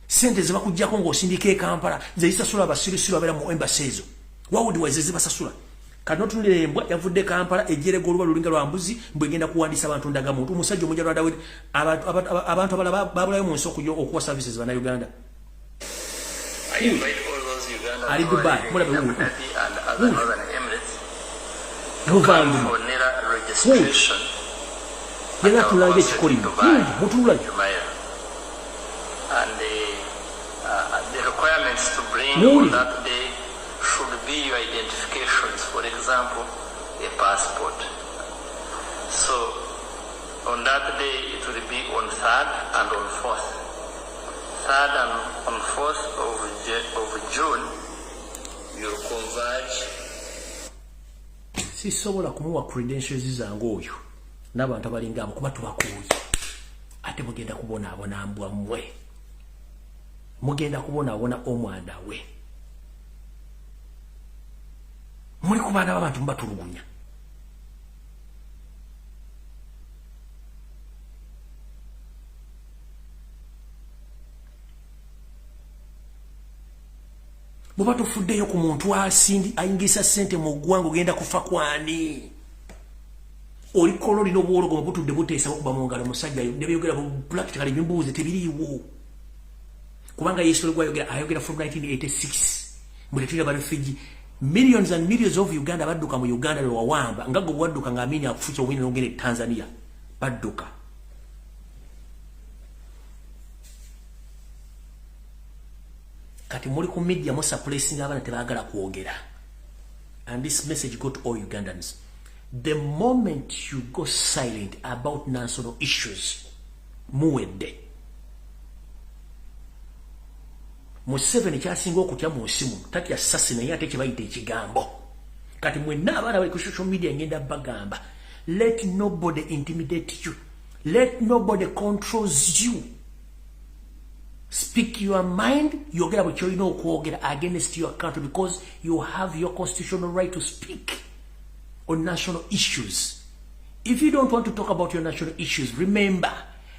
sente ziba kujjako ngo sindike Kampala zisasula abasirisiro abera mu embassy ezo wawudi wazeze basasula kanotunire embwa yavudde Kampala ejere goluba lulinga lwa mbuzi mbwegenda kuwandisa abantu ndaga muntu umusajja omujja lwa Dawidi abantu abala babulayo mu nsoko okuwa services bana Uganda Ali Dubai mula bewu registration yana tulage chikoli mutula and the requirements to bring on that day should be your identifications, for example a passport. So on that day it will be on 3rd and on 4th. 3rd and on 4th of June you'll converge. Sisobola kumuwa credentials zange oyo n'abantu abalinga abo kuba tubakuuye ate mugenda kubona abona mbwa mmwe mugenda kubona abona omwana we muri kubana abantu mbatulugunya Muba tufuddeyo ku muntu asindi ayingisa sente mu ggwanga genda kufa kwani oli kololi no bwologo mubutudde buteesa okuba mu ngalo musajja ne byogera practically bimbuuze tebiriiwo kubanga Yesu ayogera from 1986 muletira ba refugee millions and millions of Uganda badduka mu Uganda lwe wawamba ngago bwadduka ng'amini akufucha obwine n'ongere Tanzania badduka kati muri ku media mo suppressing abana tebagala kuogera and this message got all Ugandans. The moment you go silent about national issues muwedde Museveni kyasinga okutya mu nsimu tatya ssasi naye ate kibayita ekigambo kati mwenna abaana bali ku social media ngenda bagamba let nobody intimidate you, let nobody controls you. Speak your mind, yogera bwe kyoyina okwogera against your country because you have your constitutional right to speak on national issues. If you don't want to talk about your national issues, remember,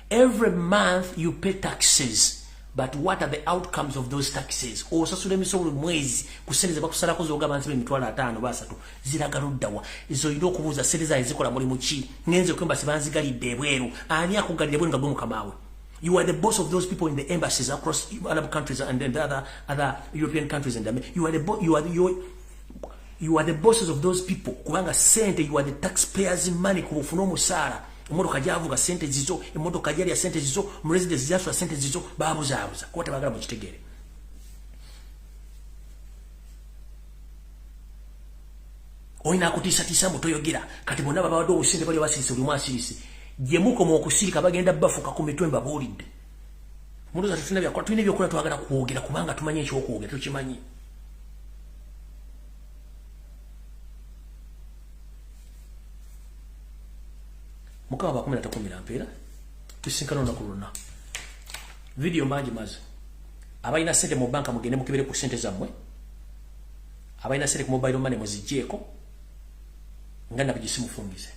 every month you pay taxes. But what are the outcomes of those taxes? Osasula emisolo mwezi kusente ze bakusalako zogaba nsibe emitwalo 5 basatu ziragaluddawa izo oyina okubuuza sente zaabwe zikola mulimu ki ngenze okwemba sibanzigalidde ebweru ani akugalidde ebweru nga gwe mukama we. You are the boss of those people in the embassies across Arab countries and then the other European countries and you are the bosses of those people. Kubanga sente, you are the taxpayers' money kubufuna omusaala. Emotoka javuga sente zizo, emotoka jali ya sente zizo, residents jaswa sente zizo, babuza. Kwa tabagala mukitegere. Oina akutisa mutoyogera kati bonna babadde obusente bali basirisi buli mwasirisi. Jemuko mu okusirika bagenda bafuka ku mitwe mbabuulidde. Muloza tutuna bya kwa twine byokola twagala kuwogera kubanga tumanye ekyo okuwogera tukimanyi. Mukaba bakumira takumira mpera. Tusinkana na kuluna. Video mangi mazi. Abayina sente mu banka mugende mukibere ku sente zammwe. Abayina sente ku mobile money muzijjeko. Nganda bijisimu fungize.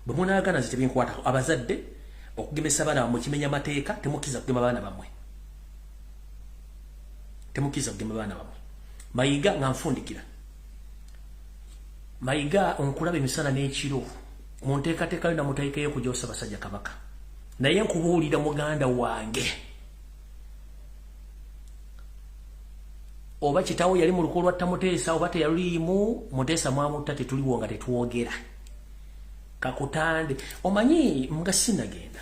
Bamuna agana zitebinkwata abazadde okugemesa bana mu kimenya mateeka temukiza kugema bana bamwe. Temukiza kugema bana bamwe. Mayiga ngamfundikira. Mayiga onkulabe misana n'ekiro. Monteeka teka na mutaike yo kujja osaba basajja kabaka. naye nkubuulira muganda wange oba kitaawo yali mu lukolo lwa Tamuteesa oba teyaluliimu Muteesa mwamutta tetuliwo nga tetwogera kakutande omanyi mga sinagenda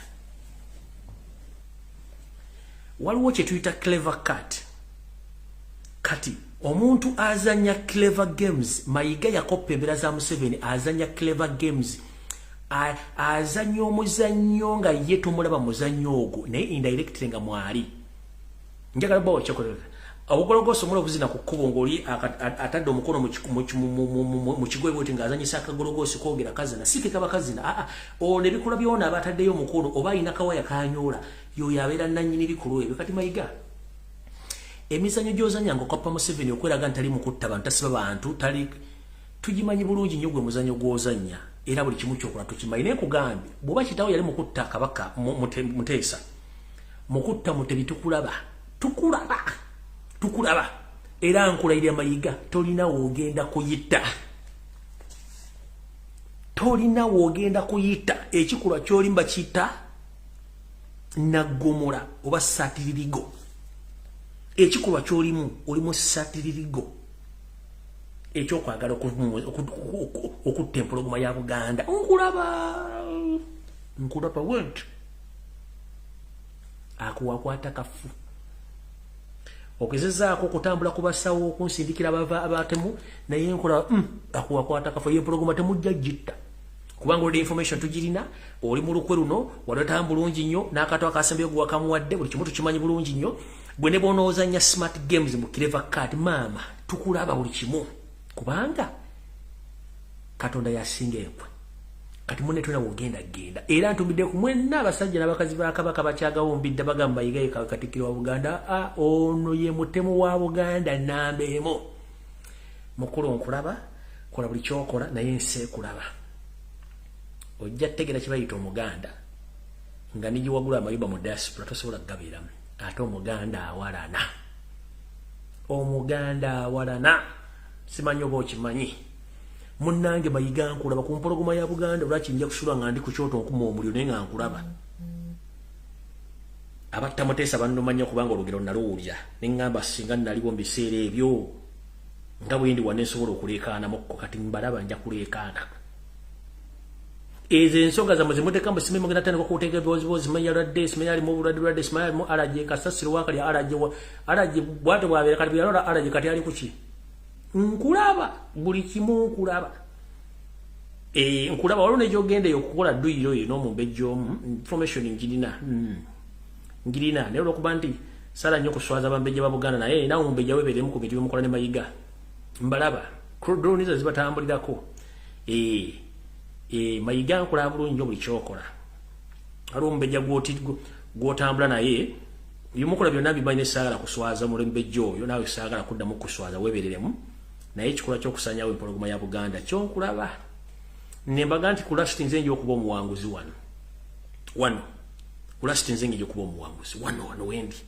waliwo kye tuyita clever cat kati omuntu azanya clever games Mayiga yakoppa embeera za Museveni azanya clever games azanya omuzannyo nga ye tumulaba muzannyo ogwo naye indirectly nga mwali njagala bawo kyokolera obugologoso mulo buzina ku kkubo ng'oli atadde omukono mu kigoye bwoti ng'azanyisa akagologoso kwogera kazina si kekaba kazina ono ebikula byona aba ataddeyo omukono oba alina kawaya kanyola yoyo abeera nannyini bikulu ebyo kati Mayiga emizannyo gy'ozanya ng'okappa Museveni okweraga nti tali mu kutta bantu tasiba bantu tali tugimanyi bulungi nnyo gwe muzannyo gw'ozanya era buli kimu kyokola tukimanyi naye kugambye bw'oba kitaawo yali mu kutta Kabaka Muteesa mu kutta Mutebi tukulaba era nkulayirira Mayiga tolina wogenda kuyita ekikulwa ky'olimba kiyita naggomola oba satiririgo ekikulwa ky'olimu olimu satiririgo ekyokwagala okutta empologoma ya Buganda nkulaba went akuwakwata kafu ogezezaako okutambula ku basawo okunsindikira abatemu naye nkola akuwakwata kafu y'empologoma temujja gitta kubanga olina information tugirina oli mu lukwe luno waletamu bulungi nnyo n'akato akasembeyo gwe wakamuwadde buli kimu tukimanyi bulungi nnyo bwe ne bonoozanya smart games mu clever card maama tukulaba buli kimu kubanga Katonda yasinga enkwe kati munne tuna wogenda genda era ntumidde ku mwenna abasajja n'abakazi ba Kabaka bakyagawombidde bagamba Mayiga Katikkiro wa Buganda ono ye mutemu wa Buganda namba emu mukulu nkulaba kola buli kyokola naye nse kulaba ojja tegera kibayita omuganda nga nigiwagula amayumba mu diaspora tosobola kugabeeramu ate omuganda awalana simanyi oba okimanyi munnange Mayiga nkulaba ku mpologoma ya Buganda olwaki nja kusulwa nga ndi ku kyoto nkuma Omuliro naye nga nkulaba abatta Muteesa bannomanya kubanga olugero naluwulira ne ngamba singa naliwo mu biseera ebyo nga bwe ndi wane nsobola okuleekaanamukko kati mbalaba nja kuleekaana ezo ensonga zammwe zemuteeka mbu simanyi mugenda tandika okuteeka ebiwoziwozi simanyi alwadde simanyi alimu obulwadde simanyi alimu alaje kasasiro wakalya alaje bwate bwabeera kati buyalola alaje kati ali kuki nkulaba buli kimu nkulaba nkulaba waliwo negyogendeyo okukola dduyiro yo n'omumbejjoomu information ngirina naye olwokuba nti sala nnyo okuswaza abambejja ba Buganda naye nawe omumbejja weeberemu ku bintu byemukola ne Mayiga mbalaba droniza zibatambulirako Mayiga nkulaba bulungi nnyo buli kyokola waliwo omumbejja gw'otambula naye byemukola byonna bimanyi nesaagala kuswaza mulembejja oyo naawe saagala kuddamu kuswaza weebereremu naye ekikola ky'okusanyawo empologoma ya Buganda kyonkulaba nembaga nti kulasiti nze nja okuba omuwanguzi wano kulasiti nze nja okuba omuwanguzi wano wendi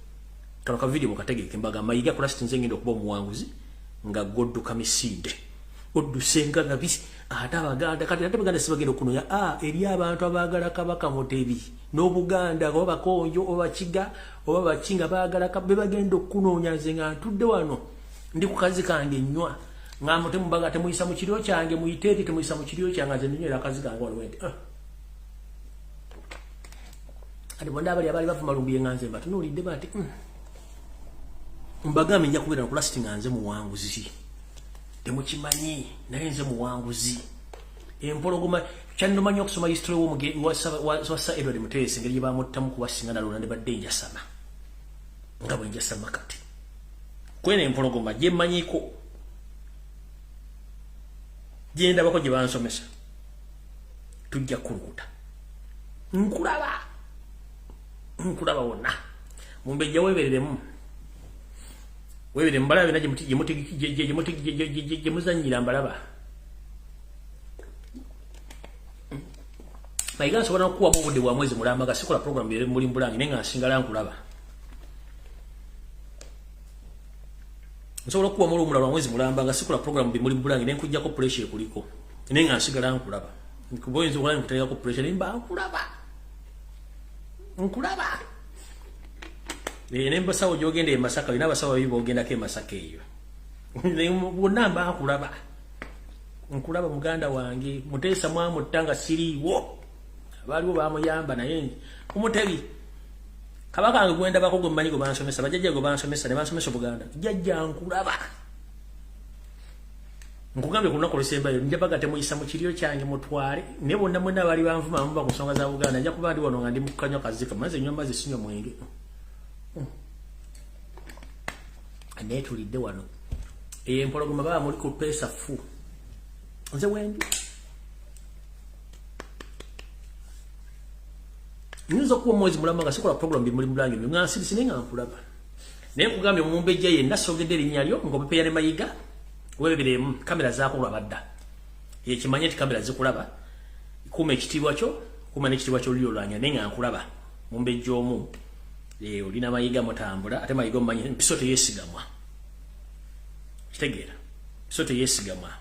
kano ka video mukategeke mbaga Mayiga kulasiti nze nja okuba omuwanguzi nga godduka misinde oddusenga gabisi ate Abaganda kati ate Baganda sibagenda okunonya eri abantu abaagala Kabaka Mutebi n'Obuganda oba Bakonjo oba Kiga oba Bakinga baagala be bagenda okunoonya nze nga ntudde wano ndi ku kazi kange nnywa nga mutemu baga temuyisa mu kiryo kyange muyiteeti temuyisa mu kiryo kyange nze nnywera akazi kange wano wendi ati bonna abali bavuma Lumbuye nga nze mbatunuulidde bati mbagambe nja kubeera nokulasiti nga nze muwanguzi temukimanyi naye nze muwanguzi empologoma kyannomanya okusoma history wasa Edward Muteesa engeri gye bamuttamu kubasinga nalona ne badde njasama nga bwe njasama kati kwena empologoma gye mmanyiko gye ndabako gye bansomesa tujja kuluuta nkulaba wonna mumbejja weebereremu mbalaba bina gye muzannyira mbalaba Mayiga nsobola n'okukuwamu obudde bwa mwezi mulamba nga sikola program muli mbulange naye nga nsingala nkulaba nsobola okukuwamu olw'omulala mwezi mulamba nga sikola program muli mbulange naye nkujjako pressure ekuliko naye nga nsigala nkulaba kuba oyinza okulaba nkuteekako pressure naye mba nkulaba nkulaba nembasawo gyogenda e Masaka olina abasawo babiri bogendako e Masaka eyo bonna mba nkulaba muganda wange Muteesa Mwamutta siriiwo abaliwo bamuyamba naye Umutebi kabaka wange gwenda bako gwe mmanyi gwe bansomesa bajjajja gwe bansomesa ne bansomesa Buganda jjajja nkulaba nkugambye ku lunaku olusembayo njabaga temuyisa mu kiryo kyange mutwale naye bonna mwenna bali banvuma amuba ku nsonga za Buganda nja kuba ndi wano nga ndi mukanywa kazika maze nywa mazzi sinywa mwenge naye tulidde wano empologoma baba muli ku pesa fu nze wendi nyinza okuba omwezi mulamba nga sikola program bimuli mulangi nga nsirisi naye nga nkulaba naye nkugambye omumbejja yenna sogedde erinnya lyo ng'opepeya ne mayiga weeberemu kamera zaakulwa badda ekimanye nti kamera zikulaba kuuma ekitiibwa kyo kuuma n'ekitiibwa ky'oluli olwanya naye nga nkulaba mumbejja omu olina mayiga mutambula ate mayiga omumanyi mpiso teyeesigamwa kitegeera mpiso teyeesigamwa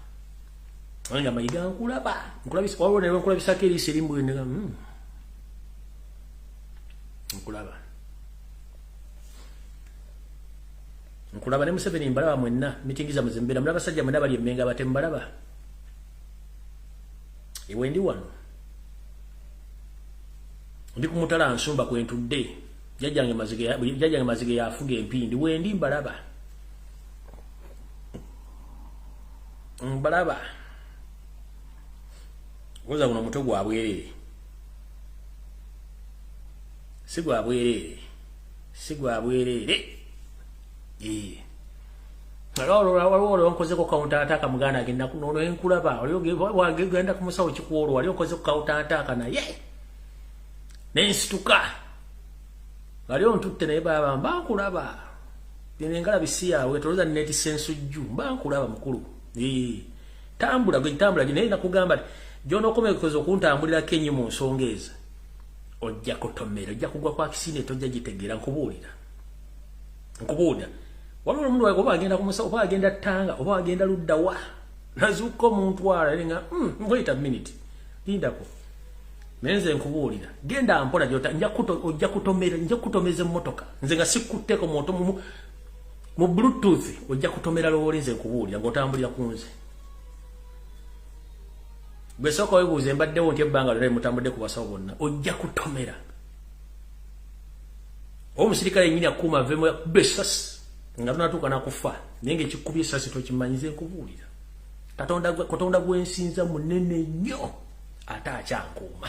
nga mayiga nkulaba waliwo ne nkulabisako eriisi erimbwenega nkulaba ne Museveni mbalaba mwenna mitingi za muzembera mulaba basajja mwenna bali emmenga bate mbalaba ewe ndi wano ndi ku Mutala Nsumba kwentudde jjajjange mazige yafuga empindi wendi mbalaba woza guno mutwe gwa bwerere si gwa bwerere waliwo nkozeko kawuntaataaka muganda agenda kunono enkulaba wagenda ku musawo kikuolwo wali onkozeko kawuntaataaka naye nensituka wali ontutte naye baba mba nkulaba bino engala bisi yawe tolooza netisa ensujju mba nkulaba mukulu tambula naye nakugamba ti gyonookomekoza okuntambulirako ennyo mu nsonga ezo ojja kutomera ojja kugwa kwa kisine tojja gitegeera nkubuulira waliwo omundu wawe oba agenda kumusa oba agenda ttanga oba agenda luddawa nazuuka omuntwala nga wait a minute lindako naye nze nkubuulira genda mpola ojja kutomera nja kutomeza emmotoka nze nga sikutteko mu bluetooth ojja kutomera loole nze nkubuulira ng'otambulira ku nze gwe sooka weebuuza embaddewo nti ebbanga lyonna mutambudde ku basawo bonna ojja kutomera omusirikale yennyini akuuma avemu yakubba essasi nga tunatuuka nakufa naye ngaekikubye essasi tokimanyize nkubuulira katonda gwensinza munene nnyo ate akyankuuma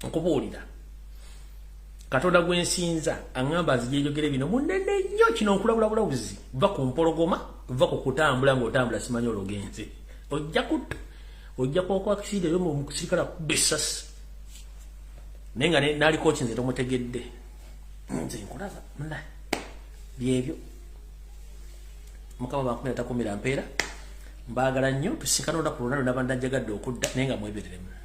nkubuulira katonda gwensinza aŋŋamba nzijejogere bino munene nnyo kino nkulabula bulabuzi va ku mpologoma va ku kutambula ng'otambula simanyi ologenze ojja kwakisida eyo mu musirikale akubba essasi naye nga naliko kinze tomutegedde nze nkulaba munaye byebyo mukama bankumira takumira mpeera mbaagala nnyo tusinkana olunaku lwonna lwonna bandajagadde okudda naye nga mwebereremu